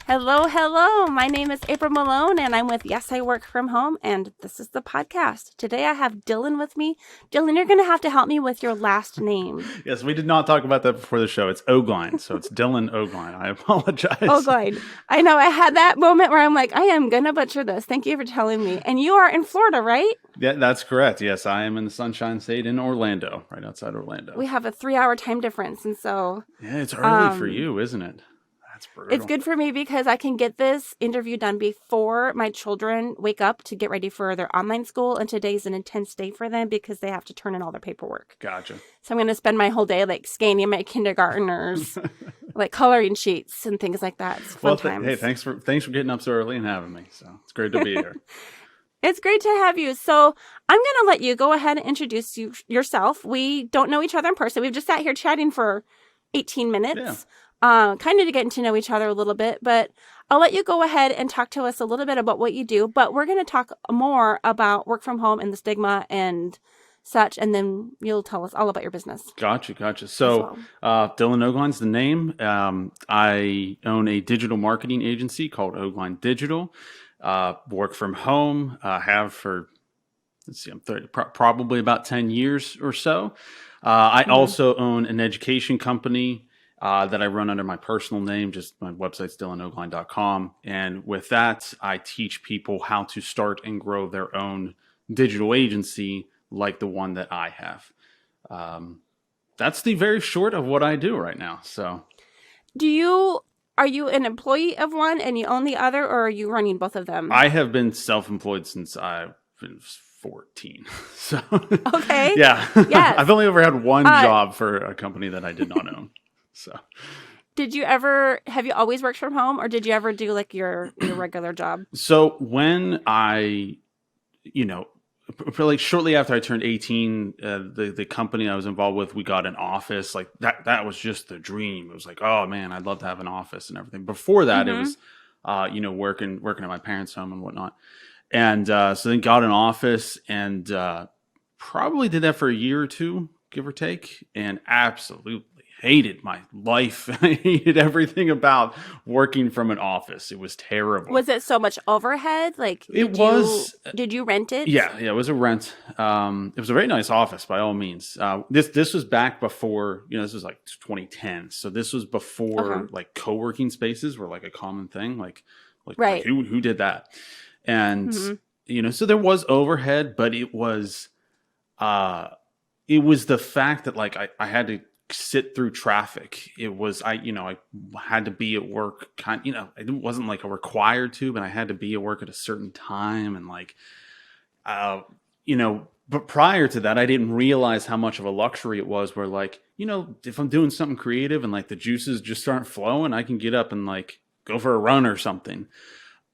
Hello, hello. My name is April Malone, and I'm with Yes, I Work From Home, and this is the podcast. Today I have Dylan with me. Dylan, you're going to have to help me with your last name. Yes, we did not talk about that before the show. It's Ogline, so it's Dylan Ogline. I apologize. Ogline. I know I had that moment where I'm like, I am going to butcher this. Thank you for telling me. And you are in Florida, right? Yeah, that's correct. Yes, I am in the Sunshine State in Orlando, right outside Orlando. We have a 3-hour time difference, and so... Yeah, it's early for you, isn't it? That's brutal. It's good for me because I can get this interview done before my children wake up to get ready for their online school. And today's an intense day for them because they have to turn in all their paperwork. Gotcha. So I'm going to spend my whole day like scanning my kindergartners, like coloring sheets and things like that. It's fun times. Hey, thanks for getting up so early and having me. So it's great to be here. It's great to have you. So I'm going to let you go ahead and introduce yourself. We don't know each other in person. We've just sat here chatting for 18 minutes. Yeah. Kind of to getting to know each other a little bit, but I'll let you go ahead and talk to us a little bit about what you do, but we're going to talk more about work from home and the stigma and such, and then you'll tell us all about your business. Gotcha. So Dylan Ogline's the name. I own a digital marketing agency called Ogline Digital. Work from home, have for, I'm 30, probably about 10 years or so. I also own an education company that I run under my personal name. Just my website's dylanogline.com. And with that, I teach people how to start and grow their own digital agency like the one that I have. That's the very short of what I do right now. So are you an employee of one and you own the other, or are you running both of them? I have been self-employed since I was 14. So okay. Yeah. Yes. I've only ever had one job for a company that I did not own. So, have you always worked from home, or did you ever do like your regular job? So when like shortly after I turned 18, the company I was involved with, we got an office. Like that was just the dream. It was like, oh man, I'd love to have an office and everything. Before that, it was, working at my parents' home and whatnot. And so then got an office and probably did that for a year or two, give or take, and absolutely hated my life. I hated everything about working from an office. It was terrible. Was it so much overhead? Like did you rent it? Yeah, it was a rent. It was a very nice office by all means. This was back before, this was like 2010. So this was before like co-working spaces were like a common thing. Like right. Who did that? And so there was overhead, but it was the fact that like I had to sit through traffic. It was I had to be at work it wasn't like a required to, but I had to be at work at a certain time, and like but prior to that I didn't realize how much of a luxury it was where like if I'm doing something creative and like the juices just aren't flowing, I can get up and like go for a run or something.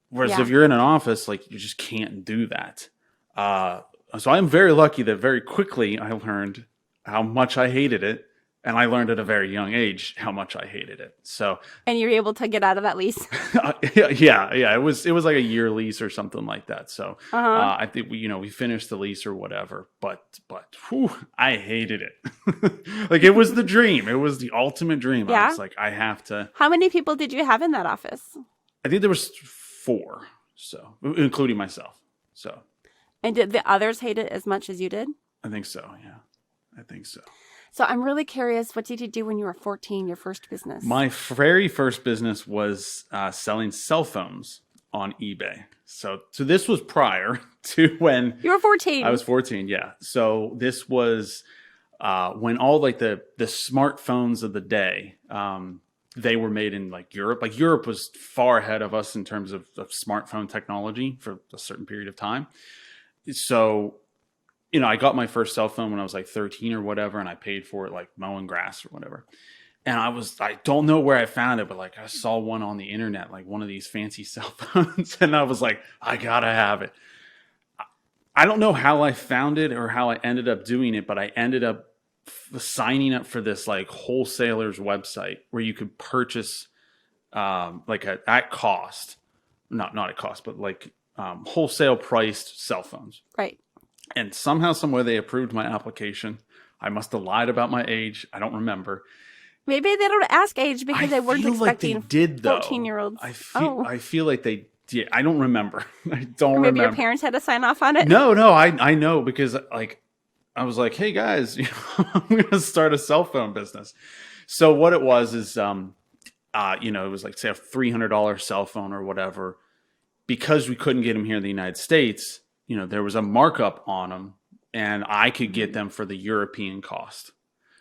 Whereas if you're in an office, like you just can't do that. So I'm very lucky that very quickly I learned how much I hated it. And I learned at a very young age how much I hated it. So, and you were able to get out of that lease. yeah. It was like a year lease or something like that. So I think we finished the lease or whatever. But I hated it. Like it was the dream. It was the ultimate dream. Yeah? I was like, I have to. How many people did you have in that office? I think there was 4, so including myself. So. And did the others hate it as much as you did? I think so. Yeah, I think so. So I'm really curious, what did you do when you were 14, your first business? My very first business was selling cell phones on eBay. So this was prior to when... You were 14. I was 14, yeah. So this was when all like the smartphones of the day, they were made in like Europe. Like Europe was far ahead of us in terms of smartphone technology for a certain period of time. So... I got my first cell phone when I was like 13 or whatever, and I paid for it like mowing grass or whatever. And I don't know where I found it, but like I saw one on the internet, like one of these fancy cell phones, and I was like, I gotta have it. I don't know how I found it or how I ended up doing it, but I ended up signing up for this like wholesaler's website where you could purchase at cost, not at cost, but like wholesale priced cell phones. Right. And somehow, some way, they approved my application. I must have lied about my age. I don't remember. Maybe they don't ask age because they weren't feel like they expecting did, though. 14-year-olds. I feel like they did. I don't remember. I don't Or maybe your remember. parents had to sign off on it. No, I know because like I was like, hey guys, I'm gonna start a cell phone business. So what it was is it was like say a $300 cell phone or whatever. Because we couldn't get them here in the United States, there was a markup on them, and I could get them for the European cost.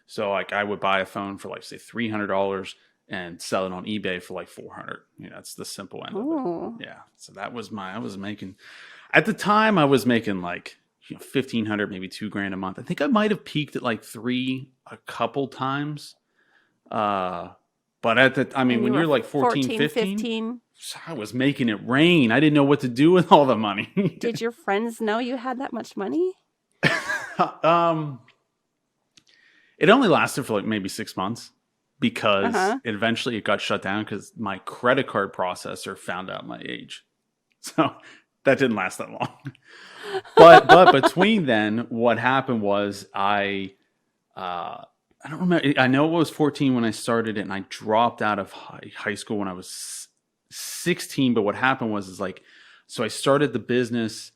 So like I would buy a phone for like say $300 and sell it on eBay for like $400. That's the simple end Ooh. of it. Yeah. So I was making at the time I was making like $1,500, maybe $2,000 a month. I think I might have peaked at like $3 a couple times. But when you're like 14, 15, I was making it rain. I didn't know what to do with all the money. Did your friends know you had that much money? It only lasted for like maybe 6 months because eventually it got shut down because my credit card processor found out my age. So that didn't last that long. But between then, what happened was I don't remember. I know it was 14 when I started it, and I dropped out of high school when I was 16. But what happened was so I started the business,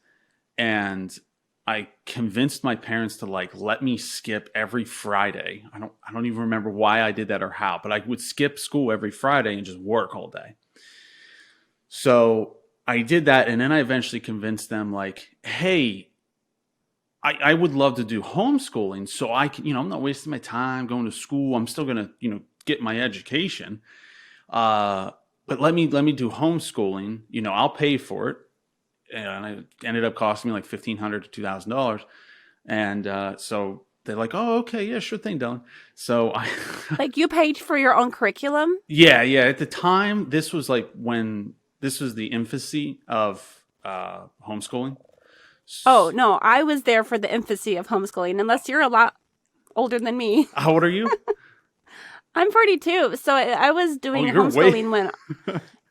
and I convinced my parents to like let me skip every Friday. I don't even remember why I did that or how, but I would skip school every Friday and just work all day. So I did that, and then I eventually convinced them like, hey, I would love to do homeschooling so I can, I'm not wasting my time going to school. I'm still going to, get my education. But let me do homeschooling. I'll pay for it. And it ended up costing me like $1,500 to $2,000. And so they're like, oh, okay, yeah, sure thing, Dylan. So I like you paid for your own curriculum? Yeah. At the time, this was like when this was the infancy of homeschooling. Oh, no, I was there for the infancy of homeschooling, unless you're a lot older than me. How old are you? I'm 42, so I was doing way... homeschooling when...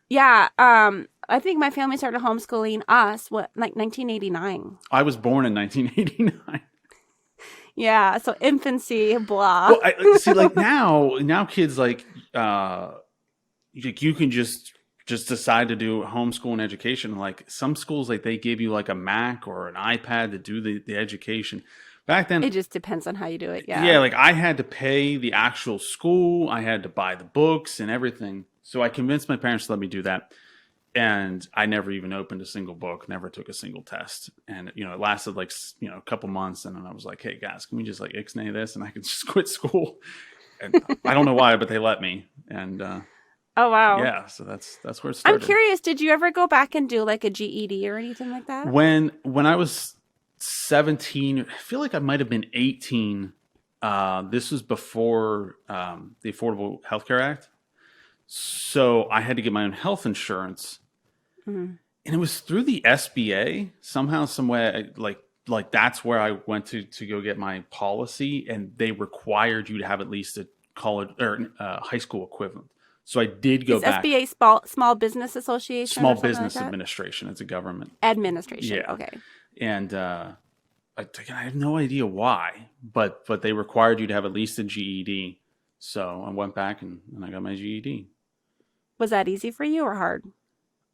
Yeah, I think my family started homeschooling us, like 1989. I was born in 1989. Yeah, so infancy, blah. Well, I see, like now kids like you can just decide to do homeschool and education. Like some schools, like they give you like a Mac or an iPad to do the education. Back then, it just depends on how you do it. Yeah. Yeah, like I had to pay the actual school. I had to buy the books and everything. So I convinced my parents to let me do that. And I never even opened a single book, never took a single test. And, it lasted like, a couple months. And then I was like, hey guys, can we just like ixnay this and I can just quit school? And I don't know why, but they let me. And, oh, wow. Yeah. So that's where it started. I'm curious. Did you ever go back and do like a GED or anything like that? When I was 17, I feel like I might've been 18. This was before, the Affordable Health Care Act. So I had to get my own health insurance. Mm-hmm. And it was through the SBA somehow, some way, like that's where I went to go get my policy, and they required you to have at least a college or high school equivalent. So I did go back. SBA Small Business Association? Small Business Administration. It's a government administration. Yeah. Okay. And I have no idea why, but they required you to have at least a GED. So I went back and I got my GED. Was that easy for you or hard?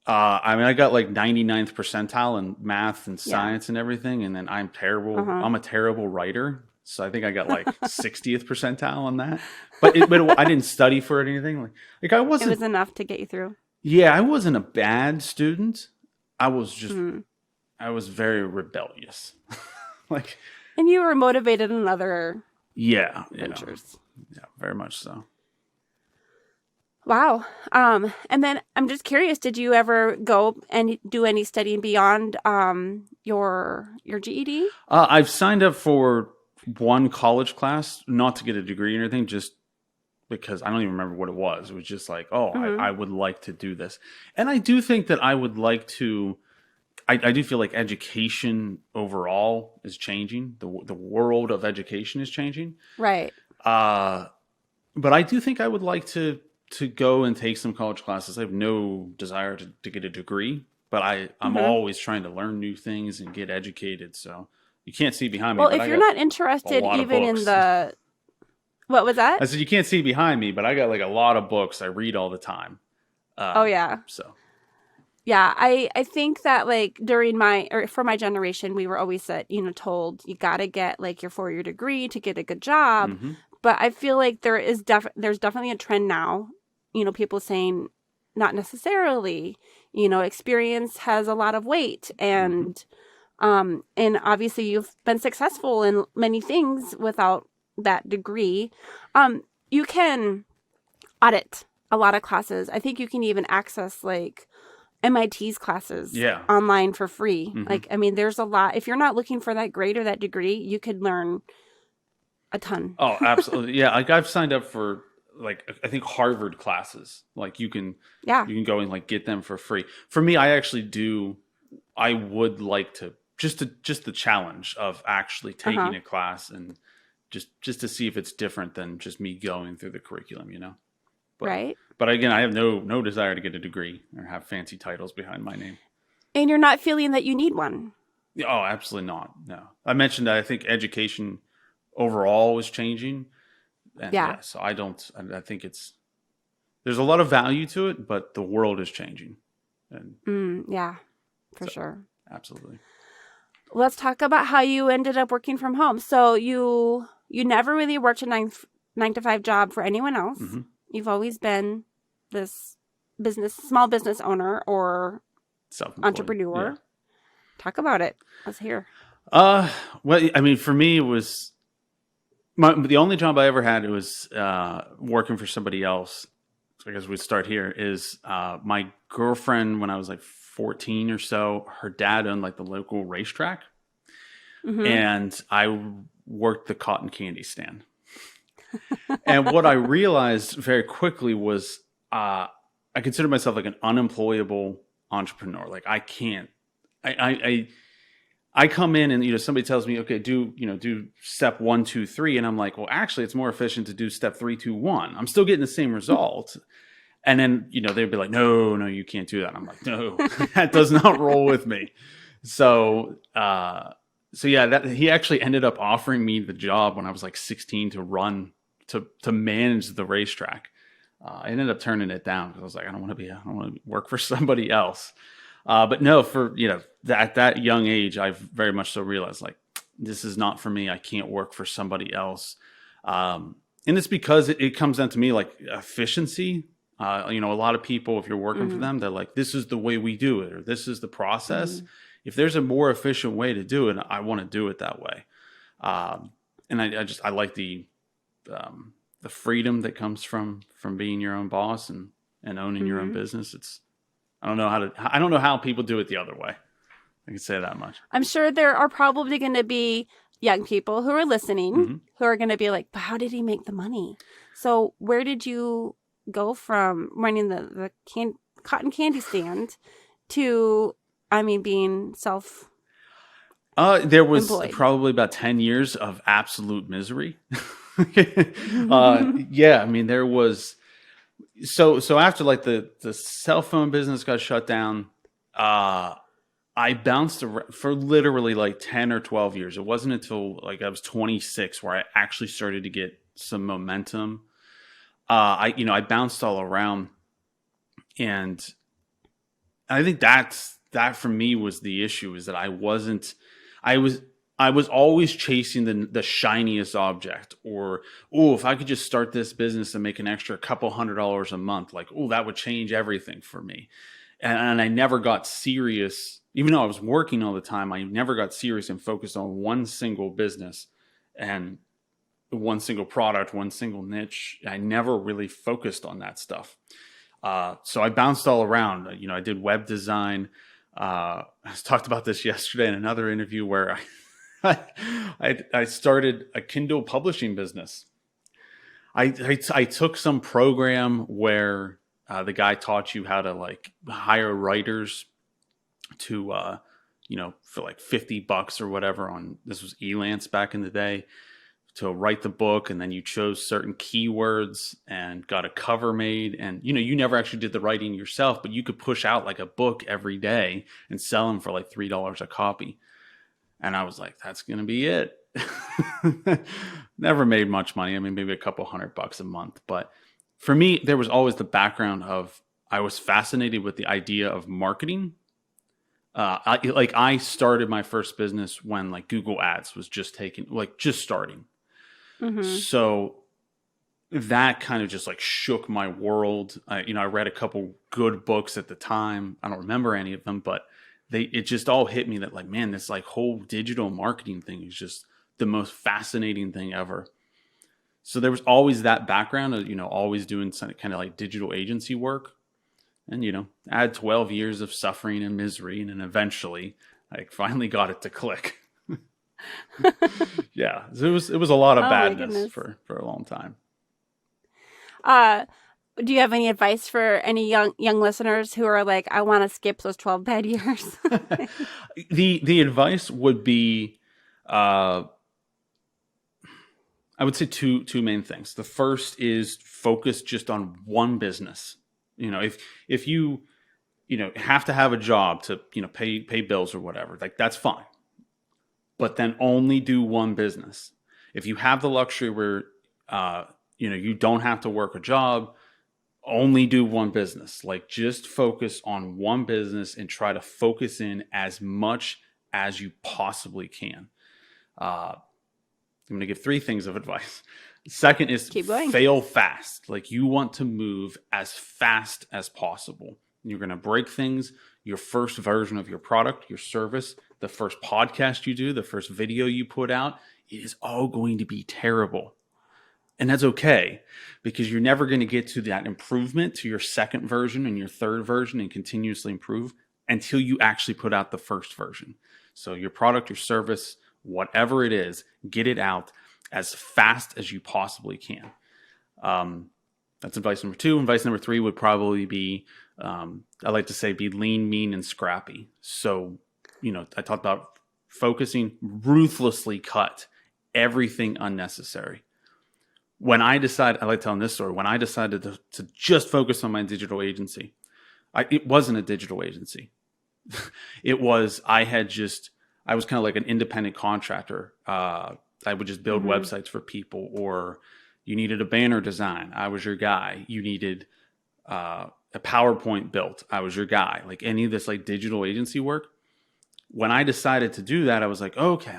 I got like 99th percentile in math and science and everything. And then I'm terrible. I'm a terrible writer. So I think I got like 60th percentile on that. But I didn't study for it or anything. Like I wasn't. It was enough to get you through. Yeah, I wasn't a bad student. I was just, I was very rebellious. And you were motivated in other ventures. Yeah, very much so. Wow. And then I'm just curious, did you ever go and do any studying beyond your GED? I've signed up for one college class, not to get a degree or anything, just because I don't even remember what it was. It was just like, I would like to do this. And I do think that I would like to, I do feel like education overall is changing. The world of education is changing. Right. But I do think I would like to go and take some college classes. I have no desire to get a degree, but I'm always trying to learn new things and get educated. So you can't see behind me. Well, if you're not interested even in the What was I that? said, you can't see behind me, but I got like a lot of books I read all the time. Oh yeah. So Yeah, I think that like during my or for my generation, we were always said, told you got to get like your 4-year degree to get a good job. hmm But I feel like there's definitely a trend now, people saying not necessarily, experience has a lot of weight hmm and obviously you've been successful in many things without that degree. You can audit a lot of classes. I think you can even access like MIT's classes yeah. online for free. hmm Like, I mean, there's a lot. If you're not looking for that grade or that degree, you could learn a ton. Oh, absolutely. Yeah, like I've signed up for like I think Harvard classes. Like Yeah. you can go and like get them for free. For me, I actually do I would like to just the challenge of actually Uh-huh. taking a class and just to see if it's different than just me going through the curriculum, you know. But Right. but again, I have no desire to get a degree or have fancy titles behind my name. And you're not feeling that you need one. Oh, absolutely not. No. I mentioned that I think education overall was changing. And Yeah. yeah, so I think there's a lot of value to it, but the world is changing. And Yeah, for so sure. absolutely. Let's talk about how you ended up working from home. So you never really worked a nine to five job for anyone else. hmm You've always been this small business owner or Self-employed. Yeah. entrepreneur. Talk about it. Let's hear. Uh, well, I mean, for me, it was the only job I ever had. It was working for somebody else. So I guess we'd start here. Is my girlfriend when I was like 14 or so? Her dad owned like the local racetrack, Mm-hmm. and I worked the cotton candy stand. And what I realized very quickly was I consider myself like an unemployable entrepreneur. Like I can't. I come in and somebody tells me, okay, do step 1, 2, 3, and I'm like, well, actually, it's more efficient to do step 3, 2, 1. I'm still getting the same result, and then they'd be like, no, you can't do that. I'm like, no, that does not roll with me. So yeah, that he actually ended up offering me the job when I was like 16 to run to manage the racetrack. I ended up turning it down because I was like, I don't want to work for somebody else. But no, for at that young age, I've very much so realized like this is not for me. I can't work for somebody else, and it's because it comes down to me like efficiency. A lot of people, if you're working for Mm-hmm. them, they're like, this is the way we do it, or this is the process. Mm-hmm. If there's a more efficient way to do it, I want to do it that way. And I like the freedom that comes from being your own boss and owning your own Mm-hmm. business. I don't know how people do it the other way. I can say that much. I'm sure there are probably going to be young people who are listening hmm who are going to be like, but how did he make the money? So where did you go from running the cotton candy stand to, I mean, being self-employed? There was probably about 10 years of absolute misery. Yeah, I mean, there was, so after like the cell phone business got shut down, I bounced for literally like 10 or 12 years. It wasn't until like I was 26 where I actually started to get some momentum. I bounced all around, and I think that for me was the issue, is that I was always chasing the shiniest object, or if I could just start this business and make an extra couple $100 a month, like that would change everything for me. And I never got serious, even though I was working all the time. I never got serious and focused on one single business and one single product, one single niche. I never really focused on that stuff. So I bounced all around. I did web design. I talked about this yesterday in another interview where I started a Kindle publishing business. I took some program where the guy taught you how to like hire writers to for like $50 or whatever, this was Elance back in the day, to write the book, and then you chose certain keywords and got a cover made, and you never actually did the writing yourself, but you could push out like a book every day and sell them for like $3 a copy. And I was like, that's gonna be it. never made much money. I mean, maybe a couple $100 a month. But for me, there was always the background of I was fascinated with the idea of marketing. I started my first business when like Google Ads was just starting. Mm-hmm. So that kind of just like shook my world. I read a couple good books at the time. I don't remember any of them, but it just all hit me that like, man, this like whole digital marketing thing is just the most fascinating thing ever. So there was always that background of, always doing some kind of like digital agency work. And, I had 12 years of suffering and misery. And then eventually I finally got it to click. Yeah. So it was a lot of Oh my badness goodness. for a long time. Uh, do you have any advice for any young listeners who are like, I want to skip those 12 bad years? The advice would be, I would say two main things. The first is focus just on one business. If you have to have a job to pay bills or whatever, like that's fine. But then only do one business. If you have the luxury where you don't have to work a job, only do one business. Like just focus on one business and try to focus in as much as you possibly can. I'm going to give three things of advice. Second is Keep going. fail fast. Like you want to move as fast as possible. You're going to break things. Your first version of your product, your service, the first podcast you do, the first video you put out, it is all going to be terrible. And that's okay, because you're never going to get to that improvement to your second version and your third version and continuously improve until you actually put out the first version. So your product, your service, whatever it is, get it out as fast as you possibly can. That's advice number two. Advice number three would probably be, I like to say, be lean, mean, and scrappy. So, I talked about focusing, ruthlessly cut everything unnecessary. When I decided, I like telling this story, when I decided to just focus on my digital agency, it wasn't a digital agency. It was, I was kind of like an independent contractor. I would just build websites for people, or you needed a banner design. I was your guy. You needed a PowerPoint built. I was your guy. Like any of this like digital agency work. When I decided to do that, I was like, okay,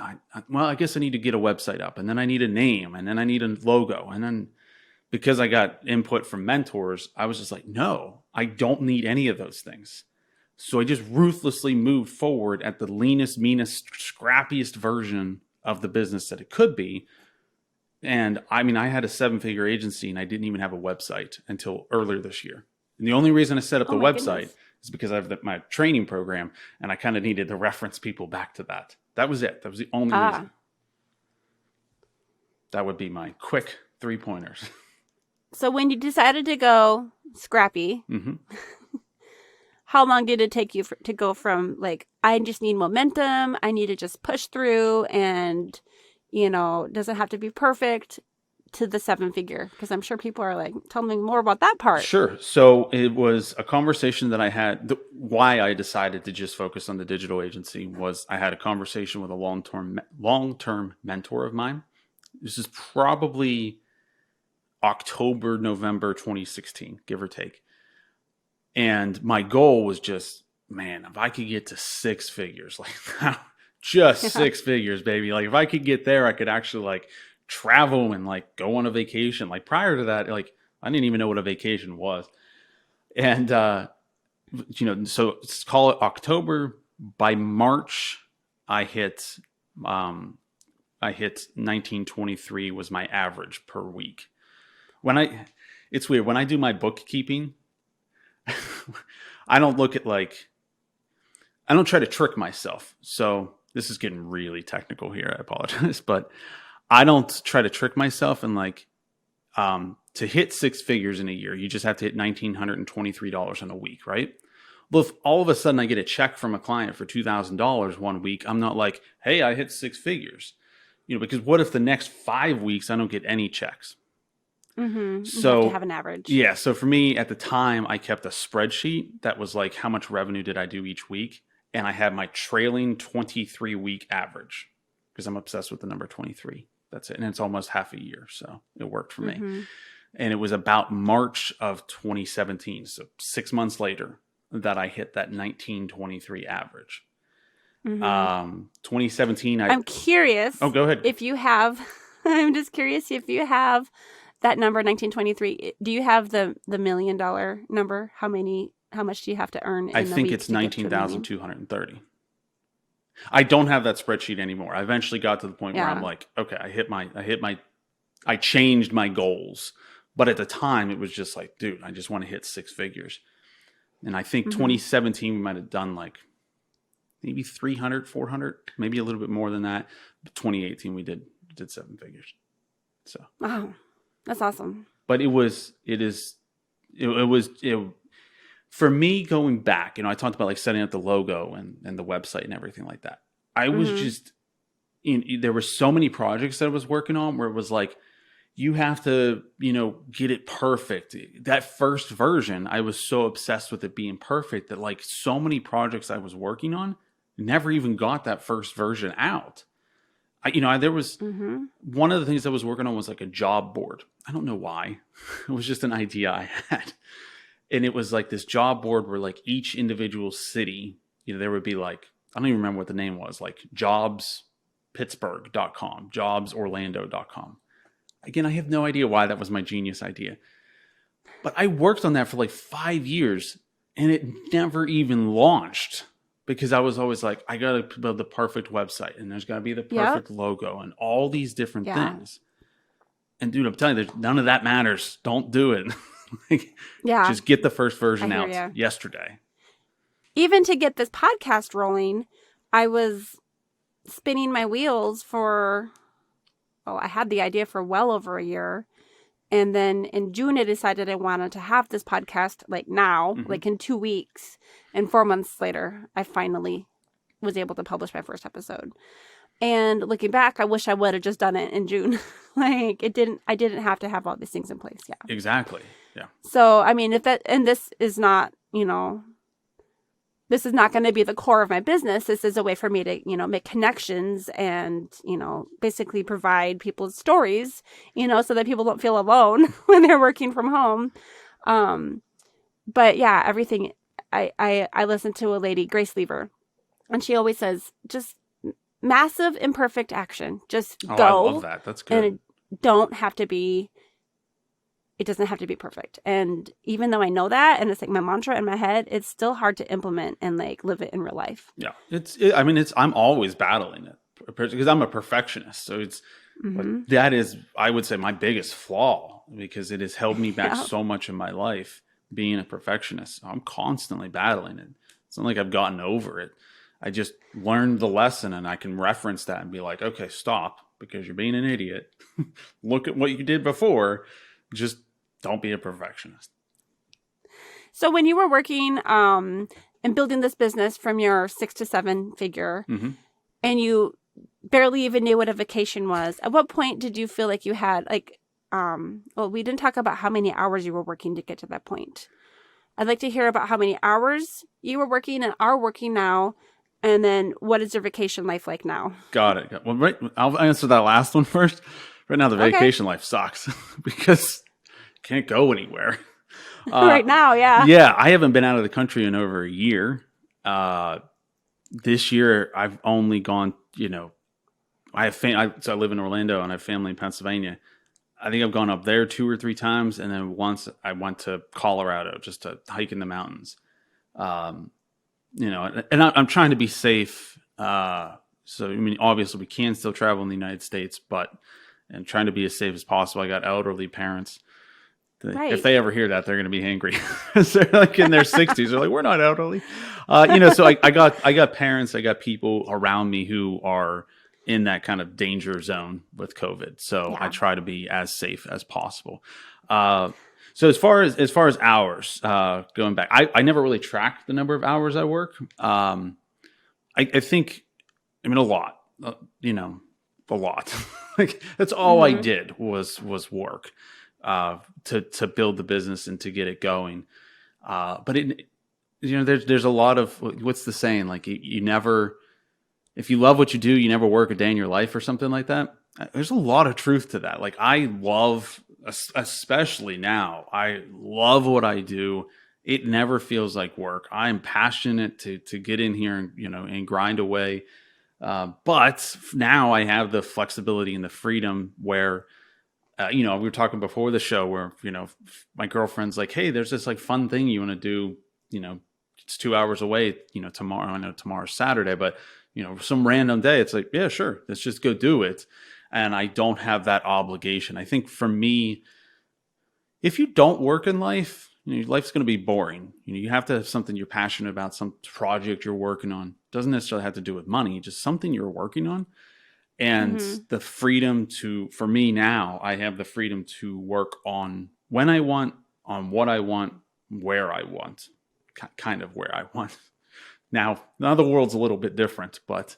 I guess I need to get a website up, and then I need a name, and then I need a logo. And then because I got input from mentors, I was just like, no, I don't need any of those things. So I just ruthlessly moved forward at the leanest, meanest, scrappiest version of the business that it could be. And I mean, I had a 7-figure agency and I didn't even have a website until earlier this year. And the only reason I set up the website is because I have my training program, and I kind of needed to reference people back to that. That was it. That was the only reason. That would be my quick 3 pointers. So when you decided to go scrappy, how long did it take you to go from like, I just need momentum, I need to just push through, and, doesn't have to be perfect, to the 7-figure? Because I'm sure people are like, tell me more about that part. Sure. So it was a conversation that I had. Why I decided to just focus on the digital agency was I had a conversation with a long-term mentor of mine. This is probably October, November 2016, give or take. And my goal was just, man, if I could get to 6 figures, like just 6 figures, baby. Like if I could get there, I could actually like travel and like go on a vacation. Like prior to that, like I didn't even know what a vacation was. And, so let's call it October. By March, I hit 1923 was my average per week. It's weird. When I do my bookkeeping, I don't try to trick myself. So this is getting really technical here. I apologize, but I don't try to trick myself and to hit 6 figures in a year, you just have to hit $1,923 in a week, right? Well, if all of a sudden I get a check from a client for $2,000 one week, I'm not like, hey, I hit 6 figures, because what if the next 5 weeks I don't get any checks? Mm-hmm. So you have to have an average. Yeah. So for me at the time, I kept a spreadsheet that was like, how much revenue did I do each week? And I had my trailing 23-week average. because I'm obsessed with the number 23. That's it. And it's almost half a year. So it worked for me. And it was about March of 2017. So 6 months later that I hit that 1923 average. 2017. I'm curious. Oh, go ahead. If you have, I'm just curious if you have that number 1923. Do you have the $1 million number? How much do you have to earn? I think it's 19,230. I don't have that spreadsheet anymore. I eventually got to the point where I'm like, okay, I changed my goals. But at the time, it was just like, dude, I just want to hit 6 figures. And I think 2017, we might have done like maybe 300, 400, maybe a little bit more than that. But 2018, we did 7 figures. So wow, that's awesome. But for me going back, I talked about like setting up the logo and the website and everything like that. I was just, there were so many projects that I was working on where it was like, you have to, get it perfect. That first version, I was so obsessed with it being perfect that like so many projects I was working on never even got that first version out. There was one of the things I was working on was like a job board. I don't know why. It was just an idea I had. And it was like this job board where like each individual city, there would be like, I don't even remember what the name was, like jobspittsburgh.com, jobsorlando.com. Again, I have no idea why that was my genius idea. But I worked on that for like 5 years and it never even launched because I was always like, I got to build the perfect website and there's got to be the perfect logo and all these different things. And dude, I'm telling you, none of that matters. Don't do it. Just get the first version out yesterday. Even to get this podcast rolling, I was spinning my wheels I had the idea for well over a year. And then in June, I decided I wanted to have this podcast like now, like in 2 weeks. And 4 months later, I finally was able to publish my first episode. And looking back, I wish I would have just done it in June. I didn't have to have all these things in place. Yeah. Exactly. Yeah. So, I mean, this is not, this is not going to be the core of my business. This is a way for me to, make connections and, basically provide people's stories, so that people don't feel alone when they're working from home. But yeah, everything, I listen to a lady, Grace Lever, and she always says, just massive imperfect action. Just go. I love that. That's good. And it doesn't have to be perfect. And even though I know that, and it's like my mantra in my head, it's still hard to implement and like live it in real life. Yeah. I'm always battling it because I'm a perfectionist. So that is, I would say, my biggest flaw because it has held me back so much in my life being a perfectionist. I'm constantly battling it. It's not like I've gotten over it. I just learned the lesson and I can reference that and be like, okay, stop because you're being an idiot. Look at what you did before. Just don't be a perfectionist. So when you were working and building this business from your 6 to 7 figure and you barely even knew what a vacation was, at what point did you feel like you had we didn't talk about how many hours you were working to get to that point. I'd like to hear about how many hours you were working and are working now. And then what is your vacation life like now? Got it. Well, right. I'll answer that last one first. Right now, the vacation life sucks because I can't go anywhere. Right now, yeah. Yeah, I haven't been out of the country in over a year. This year, I've only gone, I live in Orlando and I have family in Pennsylvania. I think I've gone up there 2 or 3 times. And then once I went to Colorado just to hike in the mountains. And I'm trying to be safe. Obviously we can still travel in the United States, and trying to be as safe as possible. I got elderly parents. If they ever hear that, they're going to be angry. They're like in their 60s. They're like, we're not elderly. So I got parents, I got people around me who are in that kind of danger zone with COVID. So I try to be as safe as possible. So as far as hours, going back, I never really tracked the number of hours I work. I think, a lot, a lot. Like that's all I did was work, to build the business and to get it going. But there's a lot of, what's the saying? Like you never if you love what you do, you never work a day in your life or something like that. There's a lot of truth to that. Like I love, especially now, I love what I do. It never feels like work. I'm passionate to get in here and, and grind away. But now I have the flexibility and the freedom where, we were talking before the show where, my girlfriend's like, hey, there's this like fun thing you want to do, it's 2 hours away, tomorrow. I know tomorrow's Saturday, but, some random day, it's like, yeah, sure, let's just go do it. And I don't have that obligation. I think for me, if you don't work in life, life's going to be boring. You have to have something you're passionate about, some project you're working on. Doesn't necessarily have to do with money, just something you're working on. And the freedom for me now, I have the freedom to work on when I want, on what I want, where I want, kind of where I want. Now the world's a little bit different, but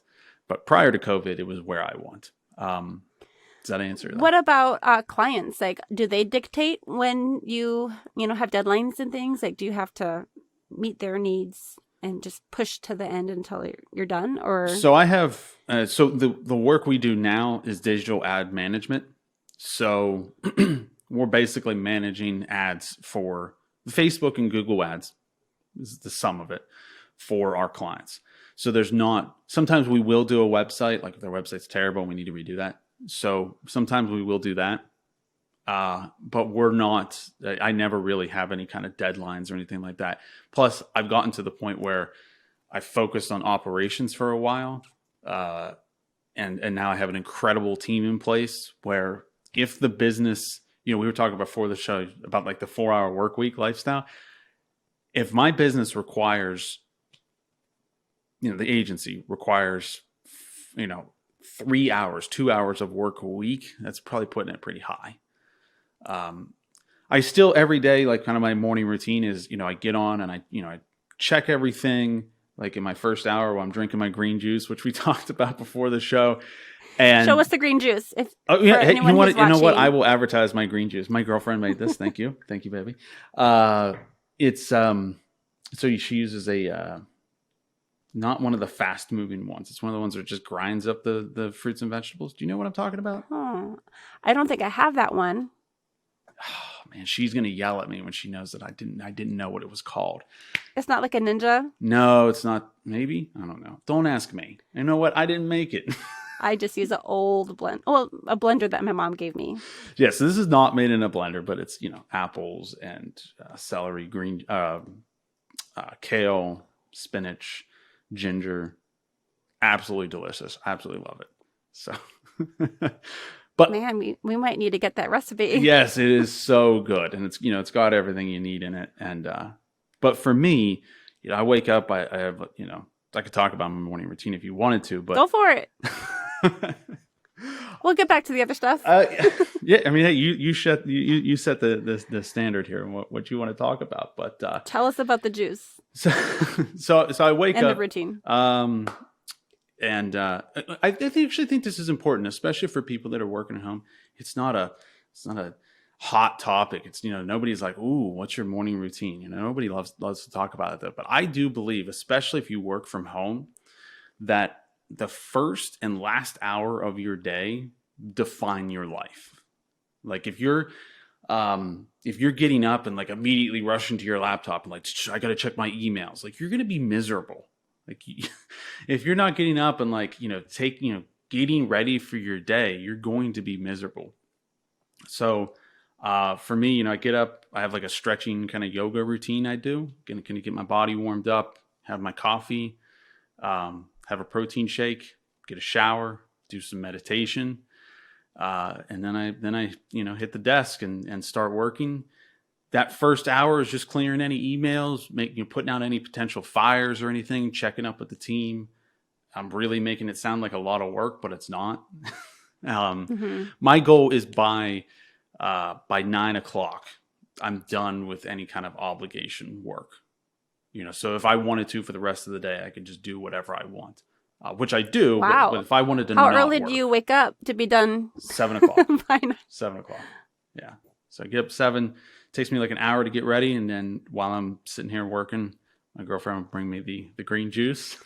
prior to COVID, it was where I want. Does that answer that? What about clients? Like, do they dictate when you have deadlines and things? Like, do you have to meet their needs and just push to the end until you're done? Or so I have the work we do now is digital ad management. So we're basically managing ads for Facebook and Google ads. This is the sum of it for our clients. So sometimes we will do a website, like if their website's terrible and we need to redo that. So sometimes we will do that. But I never really have any kind of deadlines or anything like that. Plus I've gotten to the point where I focused on operations for a while. And now I have an incredible team in place where if the business, we were talking before the show about like the 4-hour work week lifestyle. If my business requires, the agency requires, 3 hours, 2 hours of work a week, that's probably putting it pretty high. I still every day, like kind of my morning routine is, I get on and I check everything like in my first hour while I'm drinking my green juice, which we talked about before the show. And show us the green juice. Hey, you know what? I will advertise my green juice. My girlfriend made this. Thank you. Thank you, baby. It's, so she uses not one of the fast moving ones. It's one of the ones that just grinds up the fruits and vegetables. Do you know what I'm talking about? Oh, I don't think I have that one. Oh, man, she's going to yell at me when she knows that I didn't know what it was called. It's not like a Ninja? No, it's not. Maybe. I don't know. Don't ask me. You know what? I didn't make it. I just use an old blend. Well, a blender that my mom gave me. Yeah, so this is not made in a blender, but it's, apples and celery, green, kale, spinach, ginger. Absolutely delicious. Absolutely love it. So, but man, we might need to get that recipe. Yes, it is so good. And it's got everything you need in it. And, but for me, I wake up, I have, I could talk about my morning routine if you wanted to, but go for it. We'll get back to the other stuff. Yeah, I mean, hey, you set the standard here and what you want to talk about. But tell us about the juice. So I wake up. End of routine. And I actually think this is important, especially for people that are working at home. It's not a hot topic. It's nobody's like, ooh, what's your morning routine? Nobody loves to talk about it. But I do believe, especially if you work from home, that the first and last hour of your day define your life. Like if you're getting up and like immediately rushing to your laptop and like, I got to check my emails, like you're going to be miserable. Like if you're not getting up and like, getting ready for your day, you're going to be miserable. So for me, I get up, I have like a stretching kind of yoga routine I do. Gonna get my body warmed up, have my coffee, have a protein shake, get a shower, do some meditation. And then I hit the desk and start working. That first hour is just clearing any emails, putting out any potential fires or anything, checking up with the team. I'm really making it sound like a lot of work, but it's not. My goal is by 9:00, I'm done with any kind of obligation work. So if I wanted to for the rest of the day, I could just do whatever I want, which I do. Wow. But if I wanted to, how early do you wake up to be done? 7:00. By 7:00. Yeah. So I get up 7. Takes me like an hour to get ready, and then while I'm sitting here working, My girlfriend would bring me the green juice,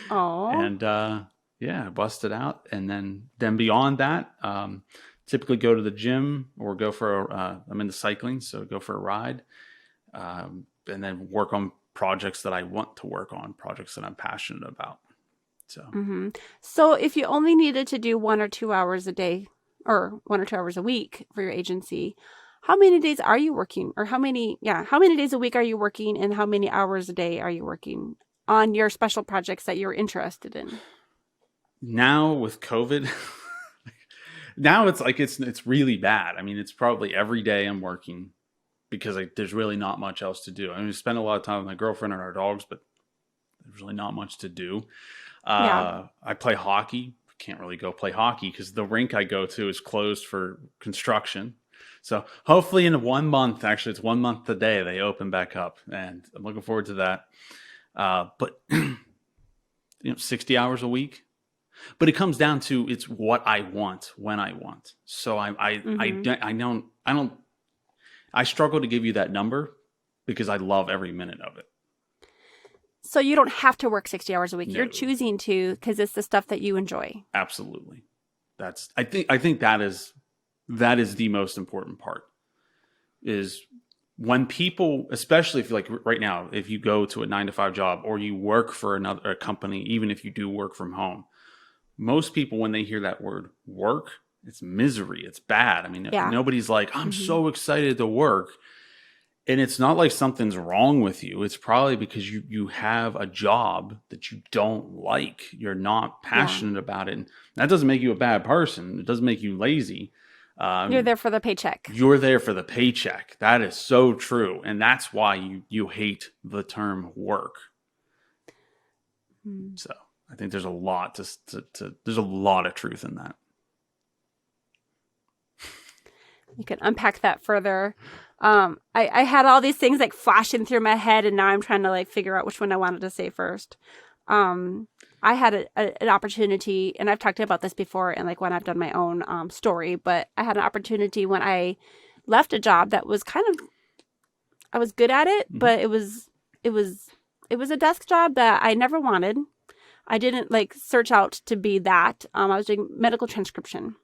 Oh. and yeah, bust it out. And then beyond that, typically go to the gym or go for I'm into cycling, so go for a ride, and then work on projects that I want to work on, projects that I'm passionate about. So Mm-hmm. So if you only needed to do 1 or 2 hours a day or 1 or 2 hours a week for your agency, how many days are you working? Or how many days a week are you working and how many hours a day are you working on your special projects that you're interested in? now with COVID, now it's like it's really bad. I mean, it's probably every day I'm working because there's really not much else to do. I mean, we spend a lot of time with my girlfriend and our dogs, but there's really not much to do. Yeah. I play hockey. Can't really go play hockey because the rink I go to is closed for construction. So hopefully in 1 month, actually it's 1 month today, they open back up, and I'm looking forward to that. But 60 hours a week. But it comes down to it's what I want when I want. So Mm-hmm. I struggle to give you that number because I love every minute of it. So you don't have to work 60 hours a week. You're No, choosing to because it's the stuff that you enjoy. absolutely. I think that is the most important part is when people, especially if you like right now, if you go to a 9 to 5 job or you work for a company, even if you do work from home, most people, when they hear that word work, it's misery. It's bad. I mean, Yeah. nobody's like, I'm Mm-hmm. so excited to work. And it's not like something's wrong with you. It's probably because you have a job that you don't like. You're not Yeah. passionate about it. And that doesn't make you a bad person. It doesn't make you lazy. You're there for the paycheck. You're there for the paycheck. That is so true. And that's why you hate the term work. Mm. So I think there's a lot there's a lot of truth in that. You can unpack that further. I had all these things like flashing through my head, and now I'm trying to like figure out which one I wanted to say first. I had an opportunity, and I've talked about this before, and like when I've done my own story, but I had an opportunity when I left a job that was I was good at it, Mm-hmm. but it was a desk job that I never wanted. I didn't like search out to be that. I was doing medical transcription.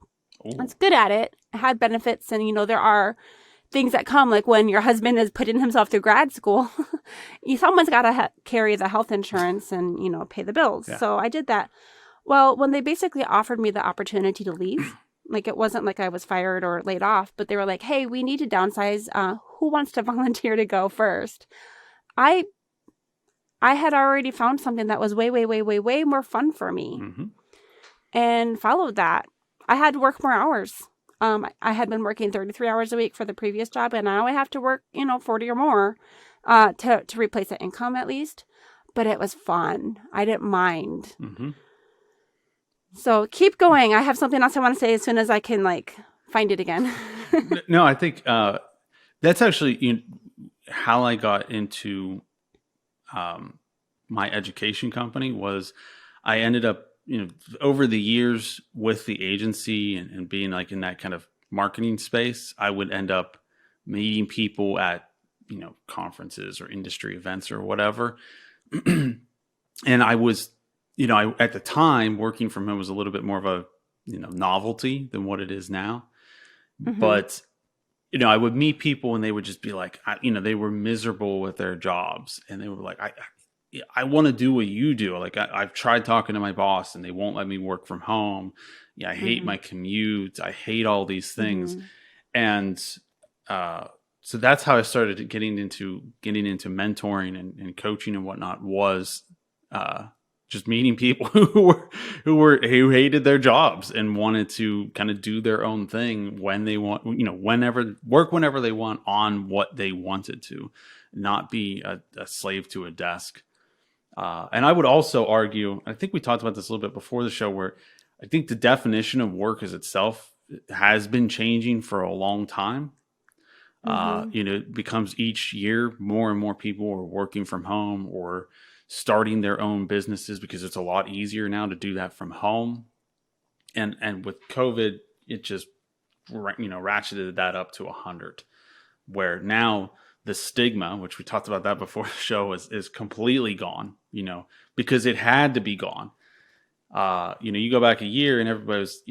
I Oh, was good at it. I had benefits, and there are things that come like when your husband is putting himself through grad school. Someone's got to carry the health insurance and pay the bills. yeah. So I did that. Well, when they basically offered me the opportunity to leave, like it wasn't like I was fired or laid off, but they were like, "Hey, we need to downsize. Who wants to volunteer to go first?" I I had already found something that was way, way, way, way, way more fun for me Mm-hmm. and followed that. I had to work more hours. I had been working 33 hours a week for the previous job, and now I have to work, 40 or more to replace that income at least. But it was fun. I didn't mind. Mm-hmm. So keep going. I have something else I want to say as soon as I can find it again. No, I think that's actually how I got into my education company was I ended up, over the years with the agency and being like in that kind of marketing space, I would end up meeting people at, conferences or industry events or whatever. And I was, at the time working from home was a little bit more of a, novelty than what it is now. Mm-hmm. But I would meet people and they would just be like, they were miserable with their jobs, and they were like, I want to do what you do. Like I've tried talking to my boss, and they won't let me work from home. Yeah, I hate Mm-hmm. my commute. I hate all these things, Mm-hmm. and so that's how I started getting into mentoring and coaching and whatnot. Was just meeting people who hated their jobs and wanted to kind of do their own thing when they want, whenever they want on what they wanted to, not be a slave to a desk. And I would also argue, I think we talked about this a little bit before the show, where I think the definition of work as itself has been changing for a long time. Mm-hmm. It becomes each year more and more people are working from home or starting their own businesses because it's a lot easier now to do that from home. And with COVID, it just ratcheted that up to 100, where now the stigma, which we talked about that before the show, is completely gone, because it had to be gone. You go back a year and everybody was,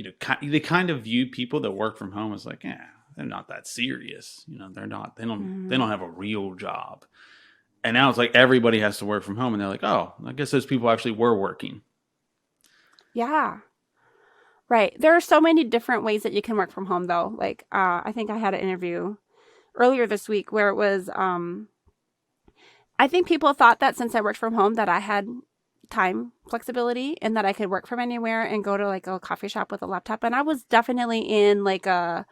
they kind of view people that work from home as like, they're not that serious. They're not, they don't have a real job. And now it's like everybody has to work from home, and they're like, oh, I guess those people actually were working. Yeah. Right. There are so many different ways that you can work from home, though. Like, I think I had an interview earlier this week where it was, I think people thought that since I worked from home that I had time flexibility and that I could work from anywhere and go to like a coffee shop with a laptop. And I was definitely in like a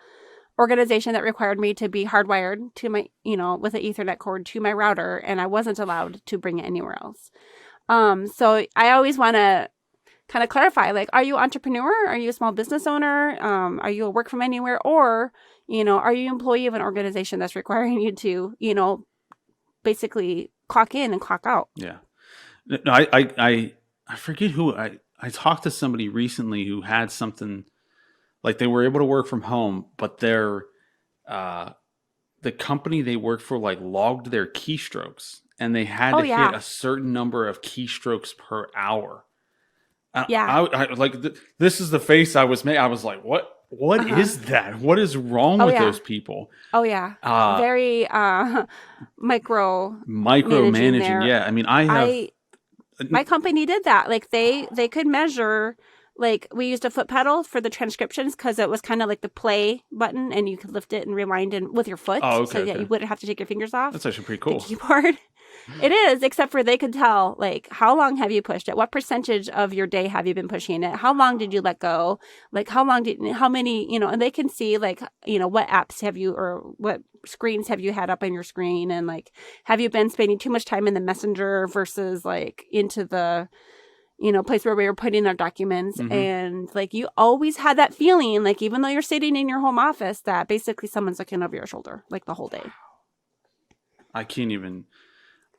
organization that required me to be hardwired to my, with an Ethernet cord to my router, and I wasn't allowed to bring it anywhere else. So I always want to kind of clarify, like, are you an entrepreneur? Are you a small business owner? Are you a work from anywhere? Or, are you an employee of an organization that's requiring you to, basically clock in and clock out? Yeah. No, I forget who I talked to somebody recently who had something like they were able to work from home, but the company they worked for like logged their keystrokes, and they had to hit a certain number of keystrokes per hour. This is the face I was making. I was like, what is that? What is wrong with those people? Oh yeah. Very micromanaging. Yeah. I mean, my company did that. Like they could measure, like we used a foot pedal for the transcriptions because it was kind of like the play button, and you could lift it and rewind with your foot. So that you wouldn't have to take your fingers off. That's actually pretty cool. The keyboard. It is, except for they could tell, like, how long have you pushed it? What percentage of your day have you been pushing it? How long did you let go? Like, how many, and they can see, like, what apps have you, or what screens have you had up on your screen? And, like, have you been spending too much time in the messenger versus, like, into the, place where we were putting our documents? Mm-hmm. And, like, you always had that feeling, like, even though you're sitting in your home office, that basically someone's looking over your shoulder, like, the whole day. I can't even...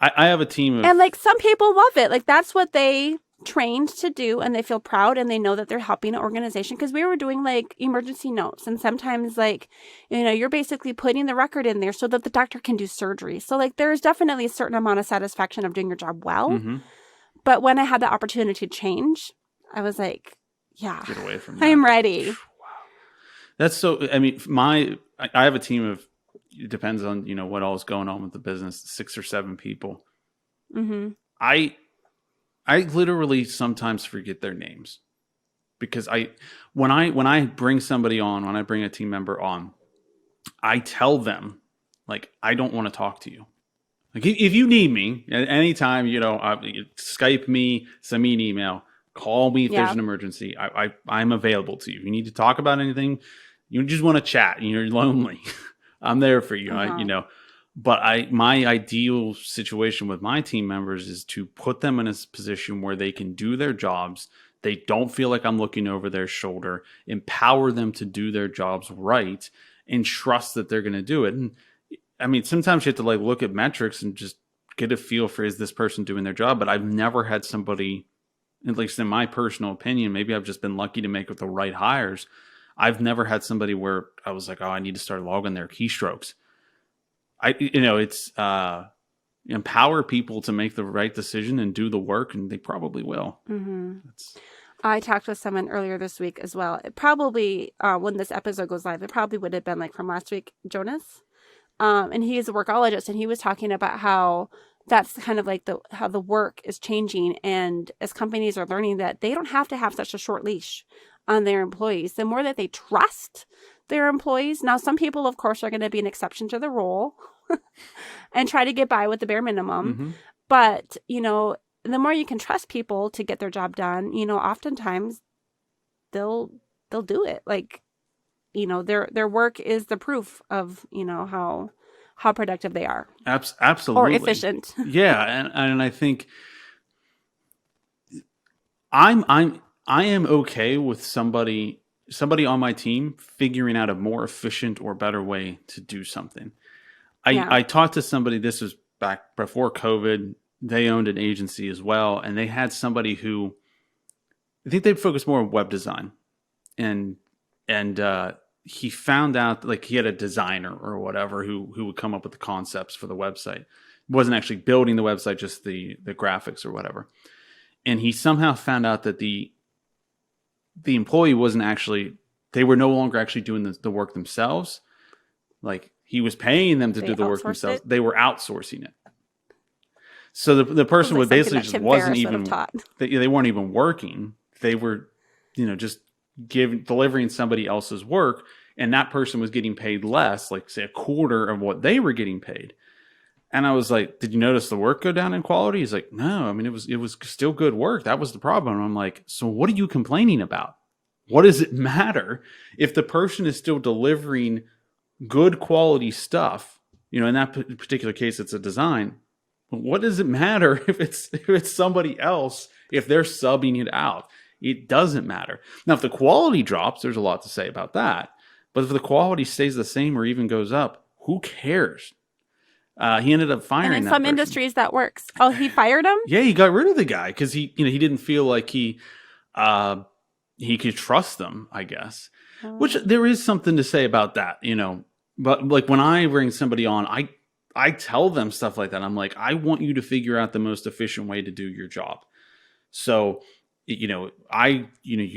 I have a team of... And, like, some people love it. Like, that's what they trained to do, and they feel proud, and they know that they're helping an organization. Because we were doing, like, emergency notes. And sometimes, like, you're basically putting the record in there so that the doctor can do surgery. So, like, there's definitely a certain amount of satisfaction of doing your job well. Mm-hmm. But when I had the opportunity to change, I was like, yeah, get away from that. I'm ready. Wow. That's so... I mean, I have a team of... It depends on, what all is going on with the business, 6 or 7 people. Mm-hmm. I literally sometimes forget their names because when I bring somebody on, when I bring a team member on, I tell them, like, I don't want to talk to you. Like, if you need me at any time, Skype me, send me an email, call me if there's an emergency. I'm available to you. If you need to talk about anything, you just want to chat and you're lonely. I'm there for you, but my ideal situation with my team members is to put them in a position where they can do their jobs. They don't feel like I'm looking over their shoulder, empower them to do their jobs right, and trust that they're going to do it. And I mean, sometimes you have to like look at metrics and just get a feel for, is this person doing their job? But I've never had somebody, at least in my personal opinion, maybe I've just been lucky to make the right hires. I've never had somebody where I was like, oh, I need to start logging their keystrokes. It's empower people to make the right decision and do the work, and they probably will. Mm-hmm. I talked with someone earlier this week as well. It probably, when this episode goes live, it probably would have been like from last week, Jonas. And he's a workologist, and he was talking about how that's kind of like how the work is changing. And as companies are learning that they don't have to have such a short leash on their employees, the more that they trust their employees. Now, some people, of course, are going to be an exception to the rule and try to get by with the bare minimum. Mm-hmm. But, the more you can trust people to get their job done, oftentimes they'll do it. Like, their work is the proof of, how productive they are. Absolutely. Or efficient. Yeah. And I think I am okay with somebody on my team figuring out a more efficient or better way to do something. I talked to somebody, this was back before COVID. They owned an agency as well, and they had somebody who, I think they'd focus more on web design. And he found out like he had a designer or whatever who would come up with the concepts for the website. Wasn't actually building the website, just the graphics or whatever. And he somehow found out that the employee wasn't actually, they were no longer actually doing the work themselves. Like he was paying them to do the work themselves. They were outsourcing it. So the person would basically just wasn't even, they weren't even working. They were, just delivering somebody else's work, and that person was getting paid less, like say a quarter of what they were getting paid. And I was like, did you notice the work go down in quality? He's like, no, I mean, it was still good work. That was the problem. And I'm like, so what are you complaining about? What does it matter if the person is still delivering good quality stuff? In that particular case, it's a design. What does it matter if it's somebody else, if they're subbing it out? It doesn't matter. Now, if the quality drops, there's a lot to say about that. But if the quality stays the same or even goes up, who cares? He ended up firing that person. And in some industries that works. Oh, he fired him? Yeah, he got rid of the guy because he didn't feel like he could trust them, I guess. Oh. Which there is something to say about that, But like when I bring somebody on, I tell them stuff like that. I'm like, I want you to figure out the most efficient way to do your job. So, you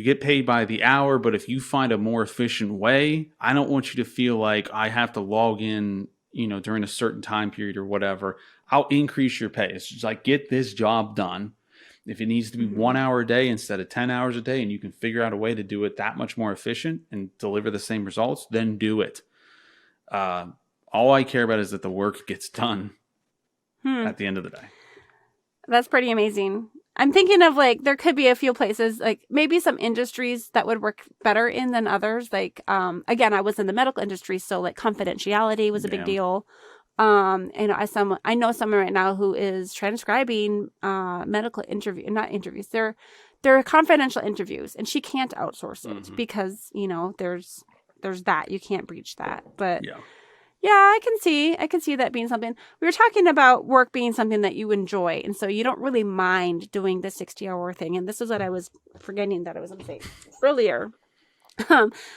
get paid by the hour, but if you find a more efficient way, I don't want you to feel like I have to log in, during a certain time period or whatever. I'll increase your pay. It's just like, get this job done. If it needs to be 1 hour a day instead of 10 hours a day, and you can figure out a way to do it that much more efficient and deliver the same results, then do it. All I care about is that the work gets done at the end of the day. That's pretty amazing. I'm thinking of like, there could be a few places, like maybe some industries that would work better in than others. Like, again, I was in the medical industry, so like confidentiality was a big deal. And I know someone right now who is transcribing medical not interviews. They're confidential interviews, and she can't outsource it because, there's that. You can't breach that. But yeah, I can see that being something. We were talking about work being something that you enjoy, and so you don't really mind doing the 60-hour thing. And this is what I was forgetting that I was going to say earlier.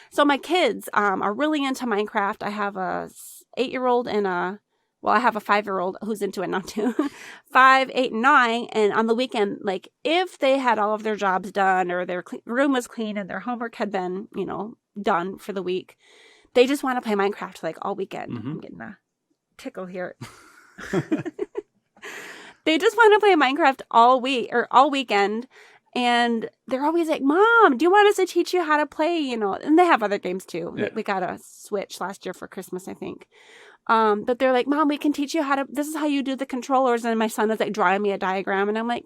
So my kids are really into Minecraft. I have a 8-year-old and I have a 5-year-old who's into it now too. 5, 8, and 9. And on the weekend, like if they had all of their jobs done or their room was clean and their homework had been, done for the week, they just want to play Minecraft like all weekend. I'm getting a tickle here. They just want to play Minecraft all week or all weekend. And they're always like, Mom, do you want us to teach you how to play? And they have other games too. Yeah. We got a Switch last year for Christmas, I think. But they're like, Mom, we can teach you this is how you do the controllers. And my son is like drawing me a diagram. And I'm like,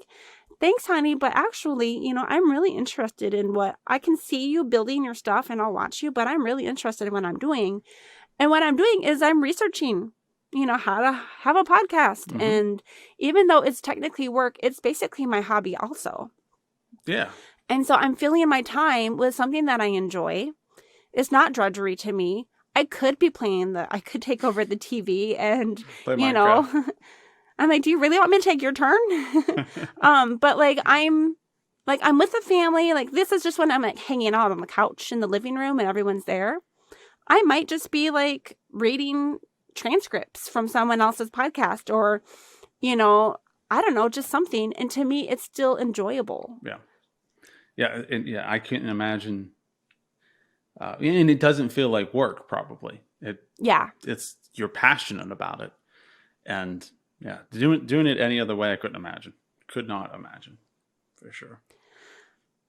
thanks, honey. But actually, I'm really interested in what I can see you building your stuff and I'll watch you. But I'm really interested in what I'm doing. And what I'm doing is I'm researching, how to have a podcast. And even though it's technically work, it's basically my hobby also. Yeah. And so I'm filling my time with something that I enjoy. It's not drudgery to me. I could be I could take over the TV and, play Minecraft. I'm like, do you really want me to take your turn? But like, I'm with the family. Like, this is just when I'm like hanging out on the couch in the living room and everyone's there. I might just be like reading transcripts from someone else's podcast or, I don't know, just something. And to me, it's still enjoyable. Yeah. Yeah. And I can't imagine. And it doesn't feel like work, probably. It's you're passionate about it. And yeah, doing it any other way, I couldn't imagine. Could not imagine, for sure.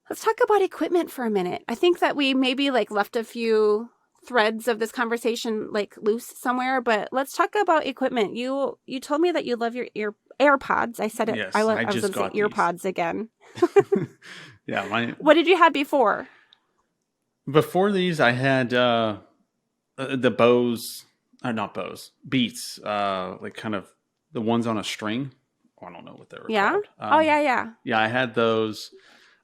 Let's talk about equipment for a minute. I think that we maybe like left a few threads of this conversation like loose somewhere, but let's talk about equipment. You told me that you love your AirPods. I said it. Yes, I was going to say earpods again. Yeah. What did you have before? Before these, I had the Bose, not Bose, Beats, like kind of the ones on a string. I don't know what they were called. Yeah. Yeah, I had those.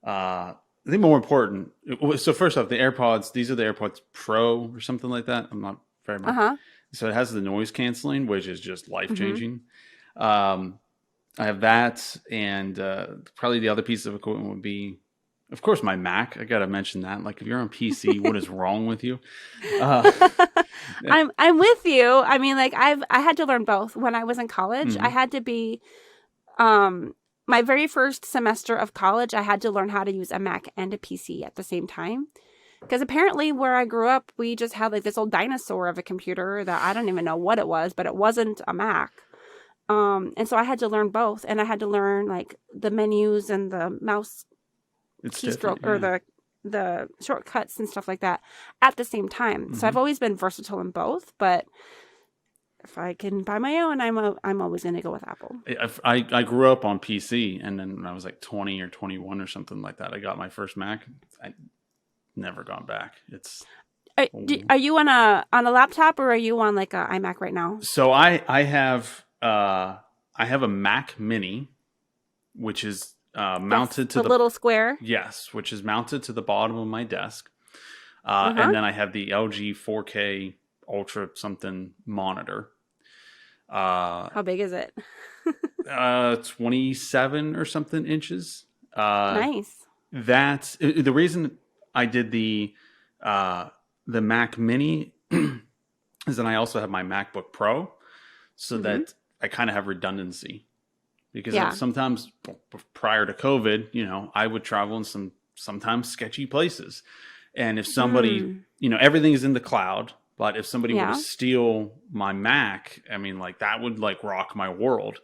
I think more important. So first off, the AirPods, these are the AirPods Pro or something like that. I'm not very much. So it has the noise canceling, which is just life-changing. I have that, and probably the other piece of equipment would be Of course, my Mac. I got to mention that. Like, if you're on PC, what is wrong with you? Uh, I'm with you. I mean, like I had to learn both when I was in college. I mhm. had to be my very first semester of college, I had to learn how to use a Mac and a PC at the same time. Because apparently where I grew up, we just had like this old dinosaur of a computer that I don't even know what it was, but it wasn't a Mac. And so I had to learn both, and I had to learn like the menus and the mouse It's different. keystroke or Yeah. the shortcuts and stuff like that at the same time. So Hmm. I've always been versatile in both, but if I can buy my own, I'm always going to go with Apple. I grew up on PC, and then when I was like 20 or 21 or something like that, I got my first Mac. I never gone back. It's Are you on a laptop, or are you on like a iMac right now? so I have a Mac Mini, which is mounted to The little square. yes, which is mounted to the bottom of my desk, Uh-huh. and then I have the LG 4K Ultra something monitor. How big is it? 27 or something inches. Nice. That's the reason I did the Mac Mini is that I also have my MacBook Pro, so that I kind of have redundancy. Because Yeah. sometimes prior to COVID, I would travel in sometimes sketchy places, and if somebody, everything is in the cloud. But if somebody were Yeah. to steal my Mac, I mean, like that would like rock my world.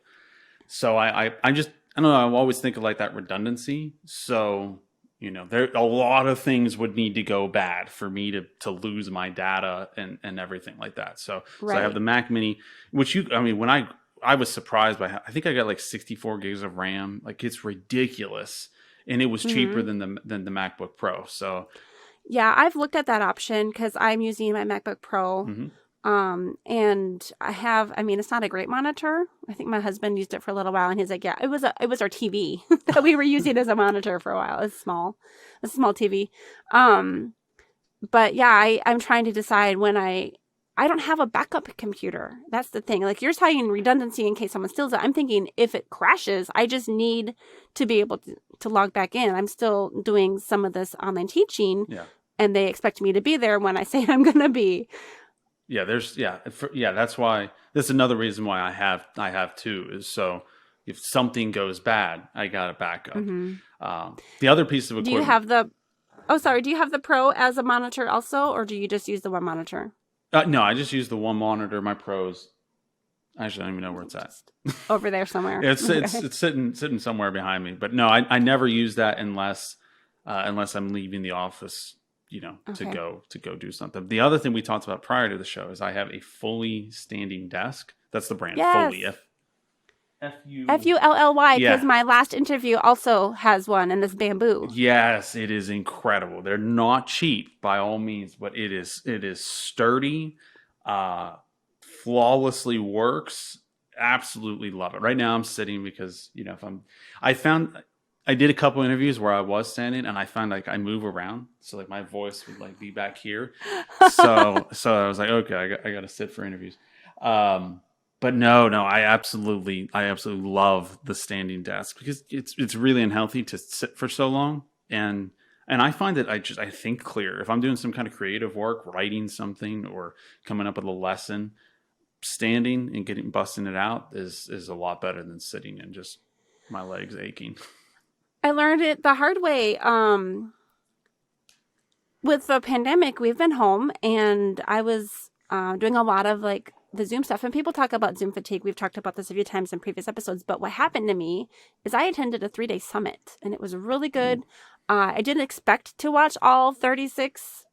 So I don't know. I always think of like that redundancy. So, there a lot of things would need to go bad for me to lose my data and everything like that. So I have Right. the Mac Mini, which when I was surprised by I think I got like 64 gigs of RAM. Like it's ridiculous. And it was cheaper than the MacBook Pro. So, Yeah, I've looked at that option because I'm using my MacBook Pro. mhm. And I mean, it's not a great monitor. I think my husband used it for a little while, and he's like, yeah, it was our TV that we were using as a monitor for a while. It's a small TV. But yeah, I'm trying to decide when I don't have a backup computer. That's the thing. Like you're talking redundancy in case someone steals it. I'm thinking if it crashes, I just need to be able to log back in. I'm still doing some of this online teaching, Yeah. and they expect me to be there when I say I'm going to be. Yeah, that's another reason why I have two, is so if something goes bad, I got a backup. The other piece of Do equipment. you have do you have the Pro as a monitor also, or do you just use the one monitor? No, I just use the one monitor. My Pros. Actually, I don't even know where it's at. Over there somewhere. It's sitting somewhere behind me. But no, I never use that unless I'm leaving the office, to Okay. go do something. The other thing we talked about prior to the show is I have a fully standing desk. That's the brand, Yes. Fully. F-U. FULLY, because Yeah. my last interview also has one, and it's bamboo. Yes, it is incredible. They're not cheap by all means, but it is sturdy, flawlessly works. Absolutely love it. Right now I'm sitting because, I did a couple interviews where I was standing, and I found like I move around, so like my voice would like be back here. So I was like, okay, I got to sit for interviews. But no, I absolutely love the standing desk because it's really unhealthy to sit for so long, and I find that I think clear if I'm doing some kind of creative work, writing something or coming up with a lesson. Standing and busting it out is a lot better than sitting and just my legs aching. I learned it the hard way. With the pandemic, we've been home, and I was doing a lot of like the Zoom stuff. And people talk about Zoom fatigue. We've talked about this a few times in previous episodes. But what happened to me is I attended a 3-day summit, and it was really good. I didn't expect to watch all 36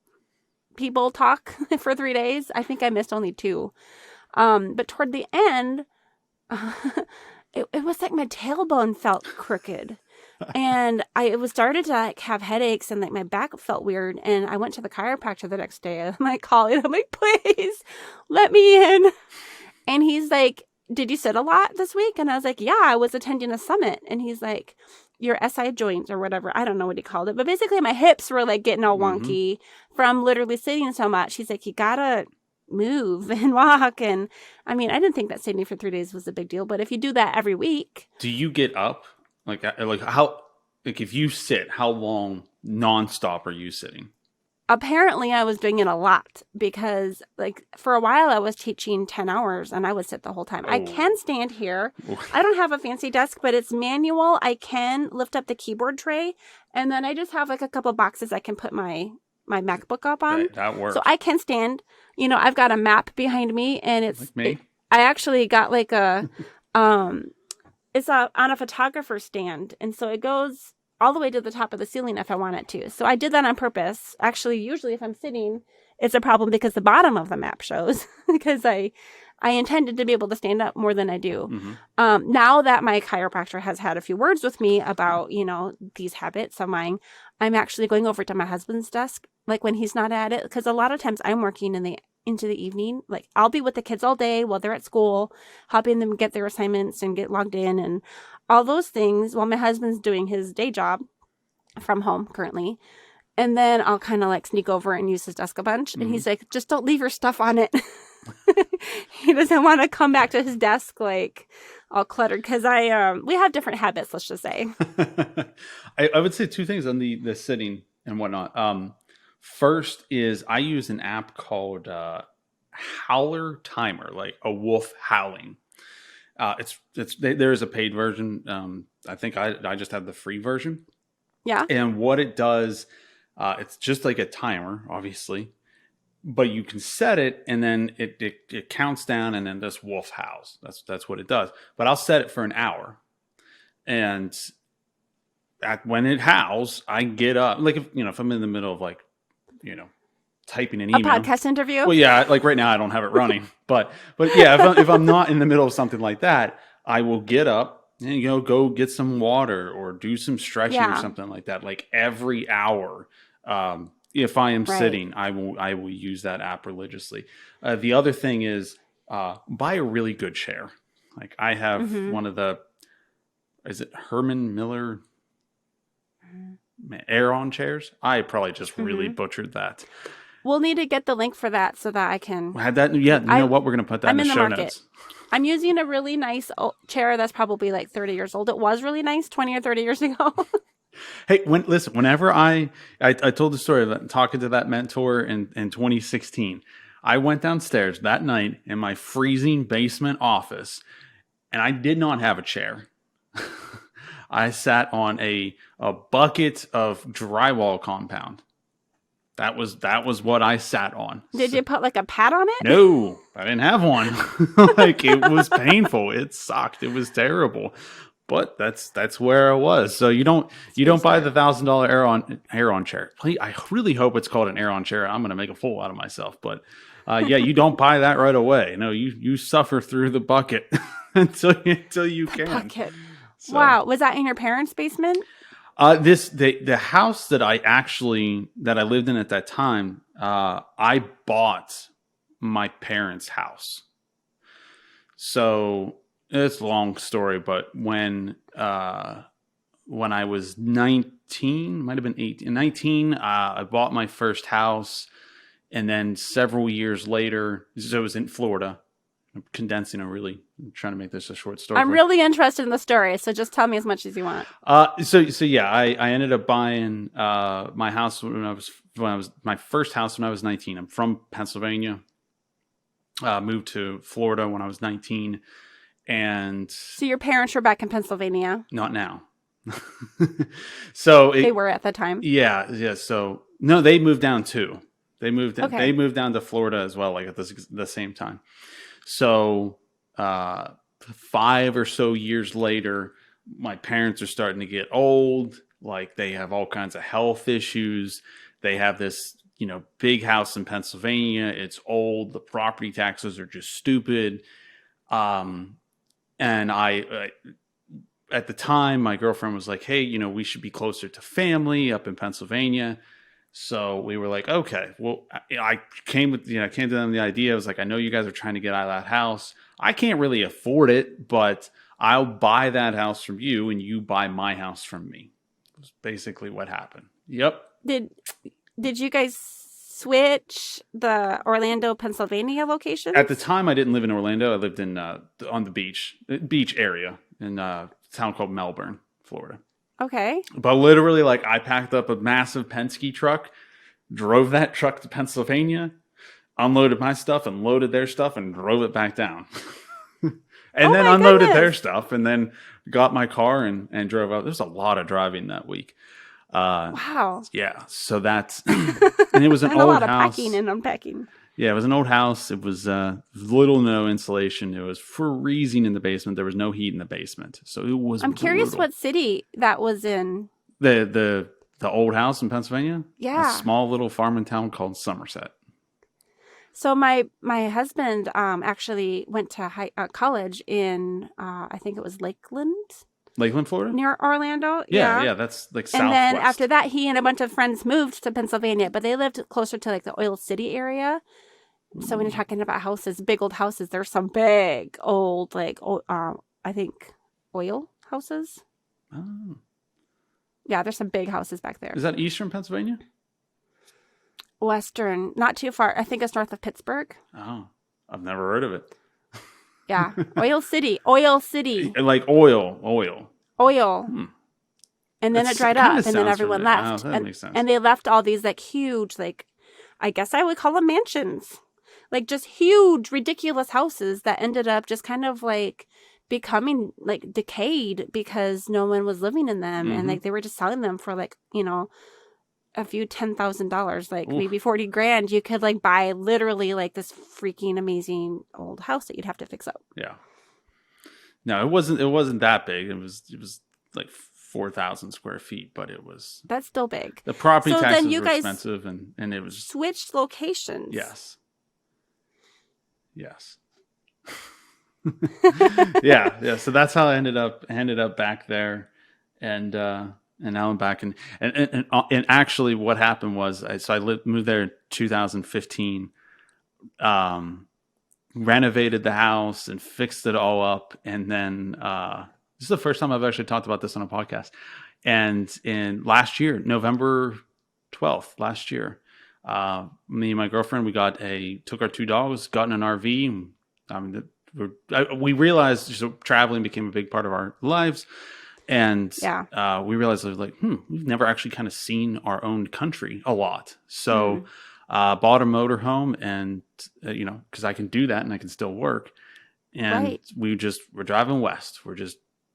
people talk for 3 days. I think I missed only 2. But toward the end, it was like my tailbone felt crooked. And I was started to like have headaches, and like my back felt weird. And I went to the chiropractor the next day. I'm like calling. I'm like, please let me in. And he's like, did you sit a lot this week? And I was like, yeah, I was attending a summit. And he's like, your SI joint or whatever. I don't know what he called it. But basically my hips were like getting all wonky from literally sitting so much. He's like, you gotta move and walk. And I mean, I didn't think that sitting for 3 days was a big deal. But if you do that every week. Do you get up? Like how like if you sit, how long nonstop are you sitting? Apparently, I was doing it a lot because, like, for a while I was teaching 10 hours and I would sit the whole time. I Oh. can stand here. I don't have a fancy desk, but it's manual. I can lift up the keyboard tray, and then I just have like a couple boxes I can put my MacBook up on. That works. So I can stand. You know, I've got a map behind me, and Like me. I actually got like it's on a photographer stand, and so it goes all the way to the top of the ceiling if I want it to. So I did that on purpose. Actually, usually if I'm sitting, it's a problem because the bottom of the map shows because I intended to be able to stand up more than I do. Mm-hmm. Now that my chiropractor has had a few words with me about, you know, these habits of mine, I'm actually going over to my husband's desk, like when he's not at it, because a lot of times I'm working into the evening. Like I'll be with the kids all day while they're at school, helping them get their assignments and get logged in and all those things while my husband's doing his day job from home currently. And then I'll kind of like sneak over and use his desk a bunch. Mm-hmm. And he's like, just don't leave your stuff on it. He doesn't want to come back to his desk like all cluttered because we have different habits, let's just say. I would say two things on the sitting and whatnot. First is I use an app called Howler Timer, like a wolf howling. There is a paid version. I think I just have the free version. Yeah. And what it does, it's just like a timer, obviously, but you can set it and then it counts down and then this wolf howls. That's what it does. But I'll set it for an hour, and when it howls, I get up. Like if I'm in the middle of like, typing an email, a podcast interview. Well, yeah, like right now I don't have it running, but yeah, if I'm not in the middle of something like that, I will get up and go get some water or do some stretching or something like that. Like every hour, if I am sitting, I will use that app religiously. The other thing is buy a really good chair. Like I have one of is it Herman Miller Aeron chairs? I probably just really butchered that. We'll need to get the link for that so that I can have that. Yeah, you know what? We're going to put that in the show notes. I'm using a really nice chair that's probably like 30 years old. It was really nice 20 or 30 years ago. Hey, whenever I told the story of talking to that mentor in 2016, I went downstairs that night in my freezing basement office, and I did not have a chair. I sat on a bucket of drywall compound. That was what I sat on. Did you put like a pad on it? No, I didn't have one. Like it was painful. It sucked. It was terrible. But that's where I was. So you don't buy the $1,000 Aeron chair. I really hope it's called an Aeron chair. I'm going to make a fool out of myself. But yeah, you don't buy that right away. No, you suffer through the bucket until you can. Bucket. So. Wow, was that in your parents' basement? The house that I lived in at that time, I bought my parents' house. So it's a long story, but when I was 19, might have been 18, 19, I bought my first house, and then several years later, so it was in Florida. I'm condensing I'm trying to make this a short story. I'm really interested in the story, so just tell me as much as you want. So yeah, I ended up buying my house when I was my first house when I was 19. I'm from Pennsylvania. Moved to Florida when I was 19, and so your parents were back in Pennsylvania. Not now. So they were at the time. Yeah. So no, they moved down too. They moved. Okay. They moved down to Florida as well, like at the same time. So 5 or so years later, my parents are starting to get old. Like they have all kinds of health issues. They have this, big house in Pennsylvania. It's old. The property taxes are just stupid. And I at the time, my girlfriend was like, hey, we should be closer to family up in Pennsylvania. So we were like, okay, well, I came to them the idea. I was like, I know you guys are trying to get out of that house. I can't really afford it, but I'll buy that house from you and you buy my house from me. That's basically what happened. Yep. Did you guys switch the Orlando, Pennsylvania location? At the time, I didn't live in Orlando. I lived in on the beach area in a town called Melbourne, Florida. Okay. But literally, like, I packed up a massive Penske truck, drove that truck to Pennsylvania, unloaded my stuff and loaded their stuff and drove it back down. And Oh then my unloaded their goodness. stuff and then got my car and drove out. There's a lot of driving that week. Wow. Yeah, so that's and it was an And a old lot of packing house. and unpacking. Yeah, it was an old house. It was little no insulation. It was freezing in the basement. There was no heat in the basement, so it was I'm curious brutal. what city that was in. The old house in Pennsylvania, a Yeah. small little farming town called Somerset. So my husband actually went to college in I think it was Lakeland Lakeland, Florida? near Orlando. Yeah, Yeah. yeah, that's like And then southwest. after that, he and a bunch of friends moved to Pennsylvania, but they lived closer to like the Oil City area. So when you're talking about houses, big old houses, there's some big old like I think oil houses. Oh. Yeah, there's some big houses back there. Is that eastern Pennsylvania? Western, not too far. I think it's north of Pittsburgh. Oh, I've never heard of it. Yeah, Oil City, Oil City, Like oil. oil. And then it dried Kinda up, and then sounds everyone familiar. left, Oh, that makes sense. and they left all these like huge, like I guess I would call them mansions, like just huge, ridiculous houses that ended up just kind of like becoming like decayed because no one was living in them, and like they were just selling them for like a few $10,000, like Oof. maybe 40 grand. You could like buy literally like this freaking amazing old house that you'd have to fix up. Yeah. No, it wasn't that big. It was like 4,000 square feet, but it was That's still big. the property So then taxes you were guys expensive, and it was switched locations. yes. Yeah. So that's how I ended up back there, and now I'm back and actually what happened was I moved there in 2015, renovated the house and fixed it all up, and then this is the first time I've actually talked about this on a podcast. And in last year, November 12th, last year, me and my girlfriend, we took our two dogs, got in an RV. We realized traveling became a big part of our lives. And we realized like, we've never actually kind of seen our own country a lot. So bought a motorhome, and because I can do that and I can still work. And we're driving west.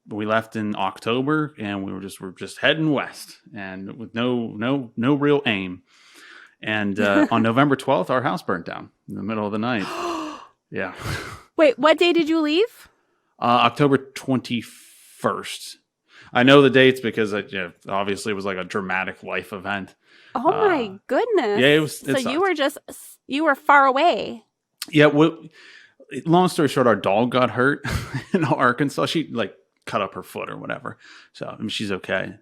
We left in October, and we're just heading west, and with no real aim. And on November 12th, our house burnt down in the middle of the night. Yeah. Wait, what day did you leave? October 21st. I know the dates because obviously it was like a dramatic life event. Oh my goodness. Yeah, it was. So you were far away. Yeah. Long story short, our dog got hurt in Arkansas. She like cut up her foot or whatever. So I mean, she's okay.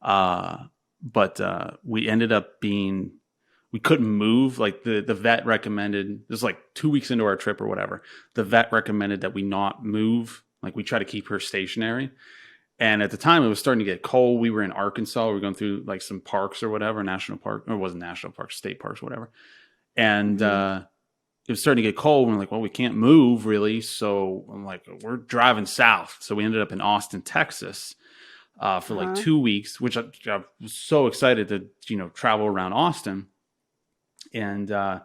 But we ended up we couldn't move. Like the vet recommended, this was like 2 weeks into our trip or whatever. The vet recommended that we not move. Like we try to keep her stationary. And at the time it was starting to get cold. We were in Arkansas. We were going through like some parks or whatever, national park, or it wasn't national parks, state parks, whatever. And, it was starting to get cold. And we're like, well, we can't move really. So I'm like, we're driving south. So we ended up in Austin, Texas, for like 2 weeks, which I was so excited to, travel around Austin. And, I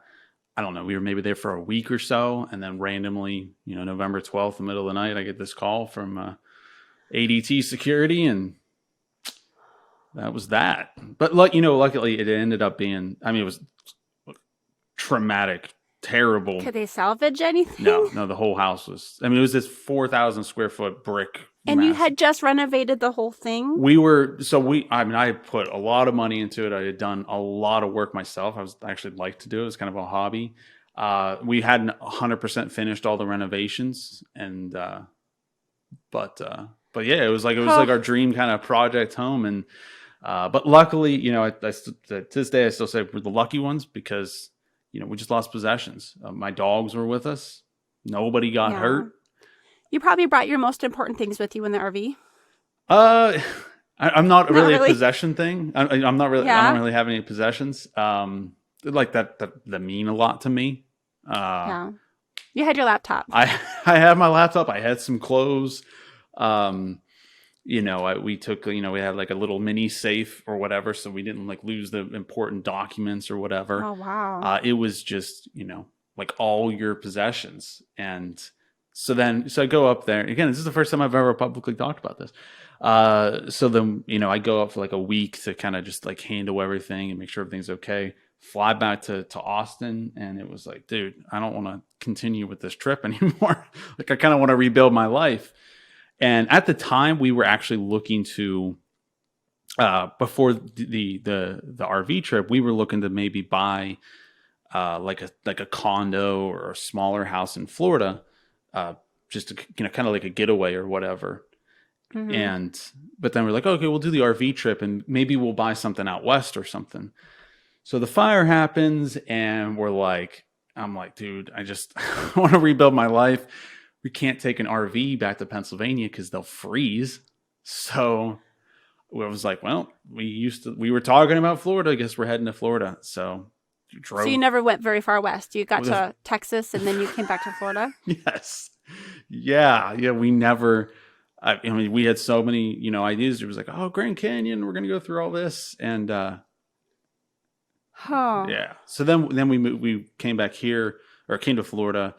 don't know, we were maybe there for a week or so. And then randomly, November 12th, the middle of the night, I get this call from, ADT security, and that was that. But luckily it ended up being, it was traumatic, terrible. Could they salvage anything? No, the whole house was, it was this 4,000 square foot brick. And you had just renovated the whole thing? I put a lot of money into it. I had done a lot of work myself. I actually liked to do it. It was kind of a hobby. We hadn't 100% finished all the renovations, and, but yeah, it was like our dream kind of project home. And, but luckily, to this day, I still say we're the lucky ones because, we just lost possessions. My dogs were with us. Nobody got hurt. You probably brought your most important things with you in the RV. I'm not really a possession thing. I'm not really, I don't really have any possessions. Like that mean a lot to me. You had your laptop. I had my laptop. I had some clothes. we took, we had like a little mini safe or whatever, so we didn't like lose the important documents or whatever. Oh, wow. It was just, like all your possessions. And so I go up there again. This is the first time I've ever publicly talked about this. So then, I go up for like a week to kind of just like handle everything and make sure everything's okay. Fly back to Austin, and it was like, dude, I don't want to continue with this trip anymore. Like, I kind of want to rebuild my life. And at the time, we were actually looking to, before the RV trip, we were looking to maybe buy like a condo or a smaller house in Florida, just to, kind of like a getaway or whatever. Mm-hmm. But then we're like, okay, we'll do the RV trip and maybe we'll buy something out west or something. So the fire happens, and I'm like, dude, I just want to rebuild my life. We can't take an RV back to Pennsylvania because they'll freeze. So I was like, well, we were talking about Florida. I guess we're heading to Florida. So So you never went very far west. You got to Texas, and then you came back to Florida? Yes. Yeah. We never, I mean, we had so many, ideas. It was like, oh, Grand Canyon, we're going to go through all this. And, yeah. So then we came back here, or came to Florida,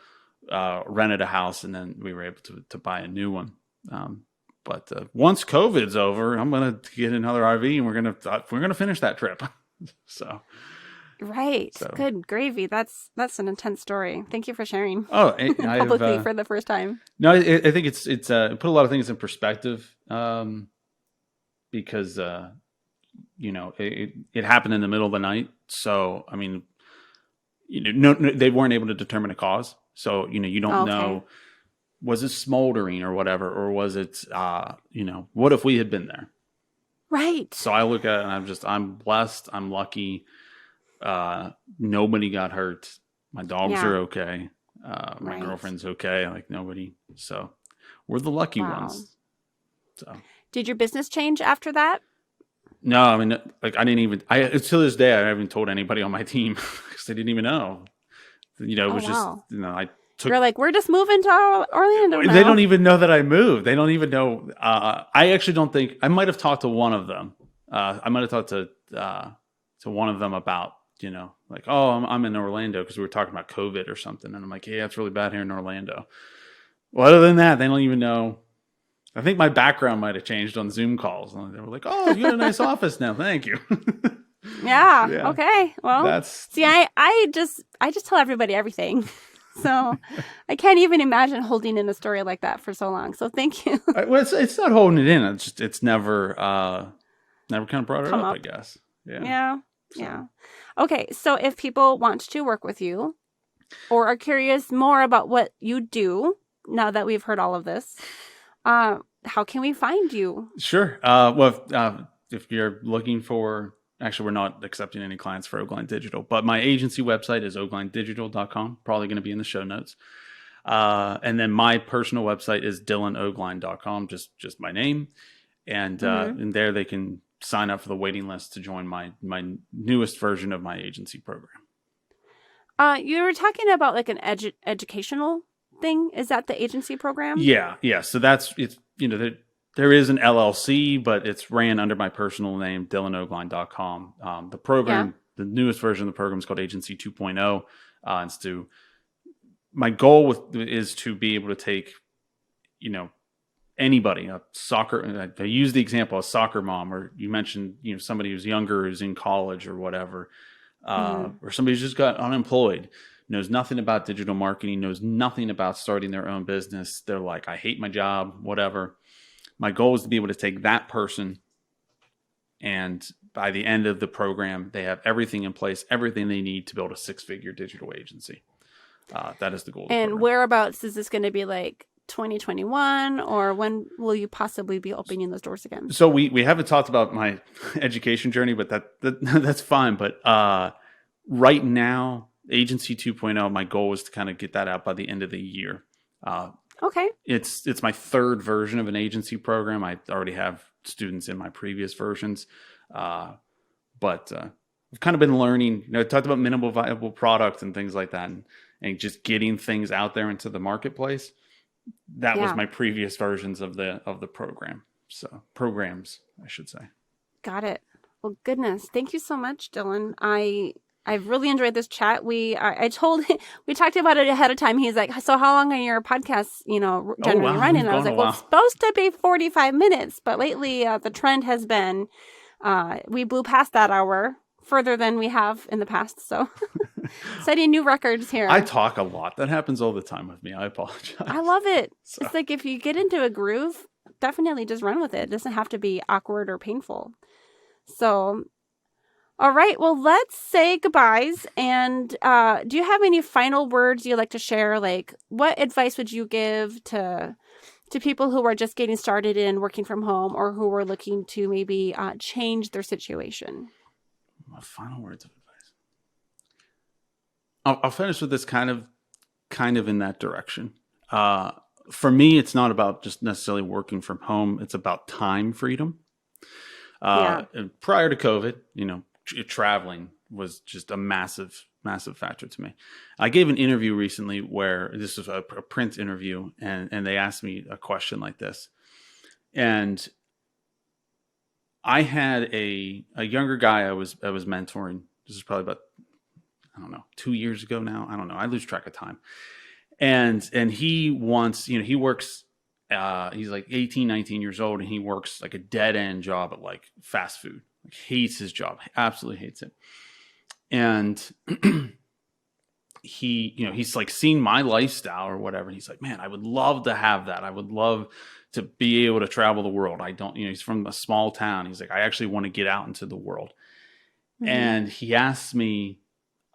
rented a house, and then we were able to buy a new one. But once COVID's over, I'm gonna get another RV, and we're gonna finish that trip. So, right, good gravy. That's an intense story. Thank you for sharing. Oh, publicly for the first time. No, I think it's put a lot of things in perspective, because it happened in the middle of the night. So I mean, no, they weren't able to determine a cause. So, you don't know, was it smoldering or whatever, or was it, what if we had been there? Right. So I look at it and I'm blessed. I'm lucky. Nobody got hurt. My dogs are okay. My girlfriend's okay. Like, nobody. So we're the lucky ones. So did your business change after that? No, I mean, like, to this day, I haven't told anybody on my team because they didn't even know. It was just, I took. You're like, we're just moving to Orlando now. They don't even know that I moved. They don't even know. I actually don't think, I might have talked to one of them. I might have talked to one of them about, like, oh, I'm in Orlando because we were talking about COVID or something. And I'm like, yeah, it's really bad here in Orlando. Well, other than that, they don't even know. I think my background might have changed on Zoom calls. And they were like, oh, you got a nice office now. Thank you. Yeah. Okay. Well, see, I just tell everybody everything. So I can't even imagine holding in a story like that for so long. So thank you. Well, it's not holding it in. It's never kind of brought it up, I guess. Yeah. Yeah. Okay. So if people want to work with you or are curious more about what you do, now that we've heard all of this, how can we find you? Sure. Well, if you're looking for, actually, we're not accepting any clients for Ogline Digital, but my agency website is oglinedigital.com. Probably going to be in the show notes. And then my personal website is dylanogline.com, just my name. And in there they can sign up for the waiting list to join my newest version of my agency program. You were talking about like an educational thing. Is that the agency program? Yeah. So it's there is an LLC, but it's ran under my personal name, dylanogline.com. The program, the newest version of the program is called Agency 2.0. My goal is to be able to take, anybody, a soccer, I use the example of soccer mom, or you mentioned, somebody who's younger, who's in college or whatever, or somebody who's just got unemployed, knows nothing about digital marketing, knows nothing about starting their own business. They're like, I hate my job, whatever. My goal is to be able to take that person, and by the end of the program, they have everything in place, everything they need to build a 6-figure digital agency. That is the goal. And whereabouts is this going to be, like 2021, or when will you possibly be opening those doors again? So we haven't talked about my education journey, but that's fine. But right now, Agency 2.0, my goal is to kind of get that out by the end of the year. Okay. It's my third version of an agency program. I already have students in my previous versions. But I've kind of been learning, I talked about minimal viable product and things like that, and just getting things out there into the marketplace. That was my previous versions of the program. programs, I should say. Got it. Well, goodness. Thank you so much, Dylan. I've really enjoyed this chat. I told we talked about it ahead of time. He's like, "So how long are your podcasts, Oh generally wow, running?" we've And I was gone a like, "Well, while. it's supposed to be 45 minutes, but lately the trend has been we blew past that hour further than we have in the past. So setting new records here. I talk a lot. That happens all the time with me. I apologize. I love it. So, It's like if you get into a groove, definitely just run with it. It doesn't have to be awkward or painful. So, all right. Well, let's say goodbyes. And do you have any final words you'd like to share? Like, what advice would you give to people who are just getting started in working from home or who are looking to maybe change their situation? my final words of advice. I'll finish with this kind of in that direction. For me, it's not about just necessarily working from home. It's about time freedom. Yeah. Prior to COVID, traveling was just a massive, massive factor to me. I gave an interview recently where this was a print interview, and they asked me a question like this. And I had a younger guy I was mentoring. This is probably about, I don't know, 2 years ago now. I don't know. I lose track of time. And he wants, he works, he's like 18, 19 years old, and he works like a dead end job at like fast food. Like, hates his job, absolutely hates it. And he's like seen my lifestyle or whatever. And he's like, man, I would love to have that. I would love to be able to travel the world. I don't, he's from a small town. He's like, I actually want to get out into the world. Mm-hmm. And he asked me,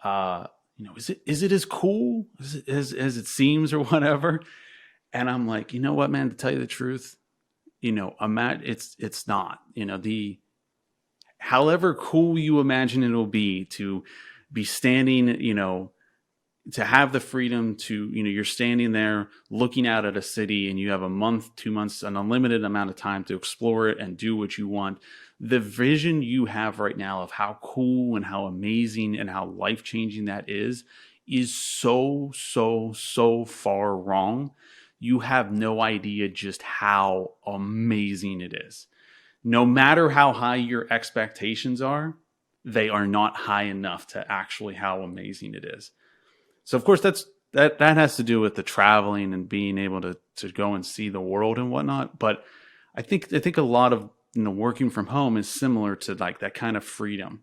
is it as cool as it seems or whatever? And I'm like, you know what, man, to tell you the truth, it's not, however cool you imagine it'll be to be standing, to have the freedom to, you're standing there looking out at a city and you have a month, 2 months, an unlimited amount of time to explore it and do what you want. The vision you have right now of how cool and how amazing and how life-changing that is so, so, so far wrong. You have no idea just how amazing it is. No matter how high your expectations are, they are not high enough to actually how amazing it is. So of course that has to do with the traveling and being able to go and see the world and whatnot. But I think a lot of working from home is similar to like that kind of freedom.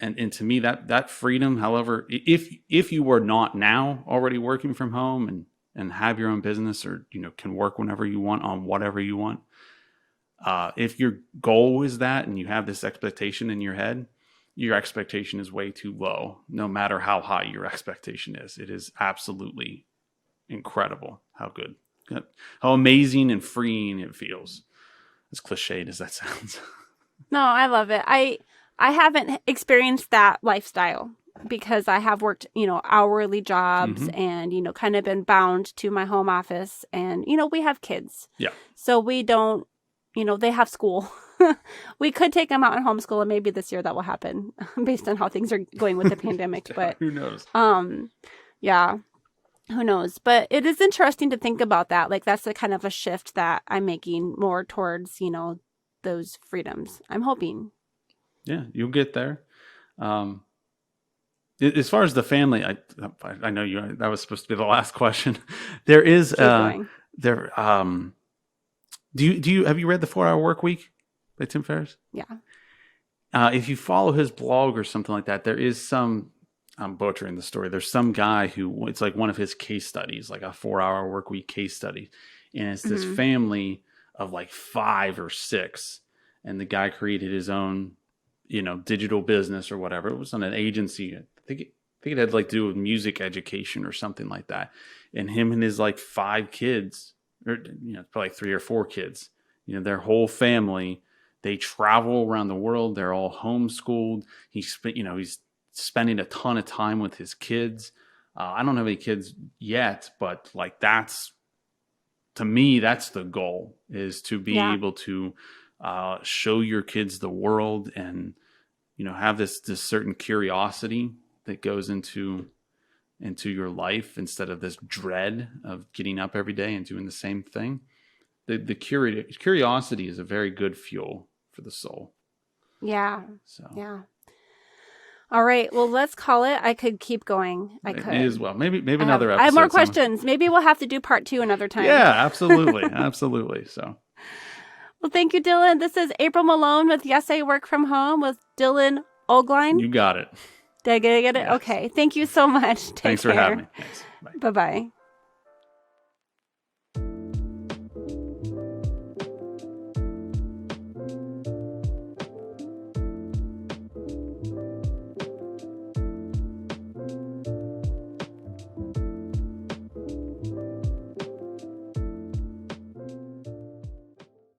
And to me that freedom, however, if you are not now already working from home and have your own business or can work whenever you want on whatever you want, if your goal is that and you have this expectation in your head, your expectation is way too low, no matter how high your expectation is. It is absolutely incredible how good, how amazing and freeing it feels. As cliched as that sounds. No, I love it. I haven't experienced that lifestyle because I have worked, hourly jobs and, kind of been bound to my home office and, we have kids. Yeah. So we don't, they have school. We could take them out and homeschool, and maybe this year that will happen based on how things are going with the pandemic. But who knows? Yeah, who knows? But it is interesting to think about that. Like that's the kind of a shift that I'm making more towards, those freedoms. I'm hoping. Yeah, you'll get there. As far as the family, I know that was supposed to be the last question. There is Do you have you read The 4 Hour Work Week by Tim Ferriss? Yeah. If you follow his blog or something like that, there is some, I'm butchering the story. There's some guy who, it's like one of his case studies, like a 4 Hour Work Week case study. And it's this family of like 5 or 6. And the guy created his own, digital business or whatever. It was on an agency. I think it had like to do with music education or something like that. And him and his like 5 kids, or probably 3 or 4 kids, their whole family, they travel around the world. They're all homeschooled. He's spending a ton of time with his kids. I don't have any kids yet, but like to me, that's the goal, is to be able to show your kids the world and, have this certain curiosity that goes into your life instead of this dread of getting up every day and doing the same thing. curiosity is a very good fuel for the soul. Yeah. So Yeah. All right. Well, let's call it. I could keep going. I could. May as well. Maybe another episode. I have more questions. Maybe we'll have to do part 2 another time. Yeah, absolutely. Absolutely. So. Well, thank you, Dylan. This is April Malone with Yes, I Work From Home with Dylan Ogline. You got it. Did I get it? Yes. Okay. Thank you so much. Take Thanks care. for having me. Thanks. Bye. Bye-bye.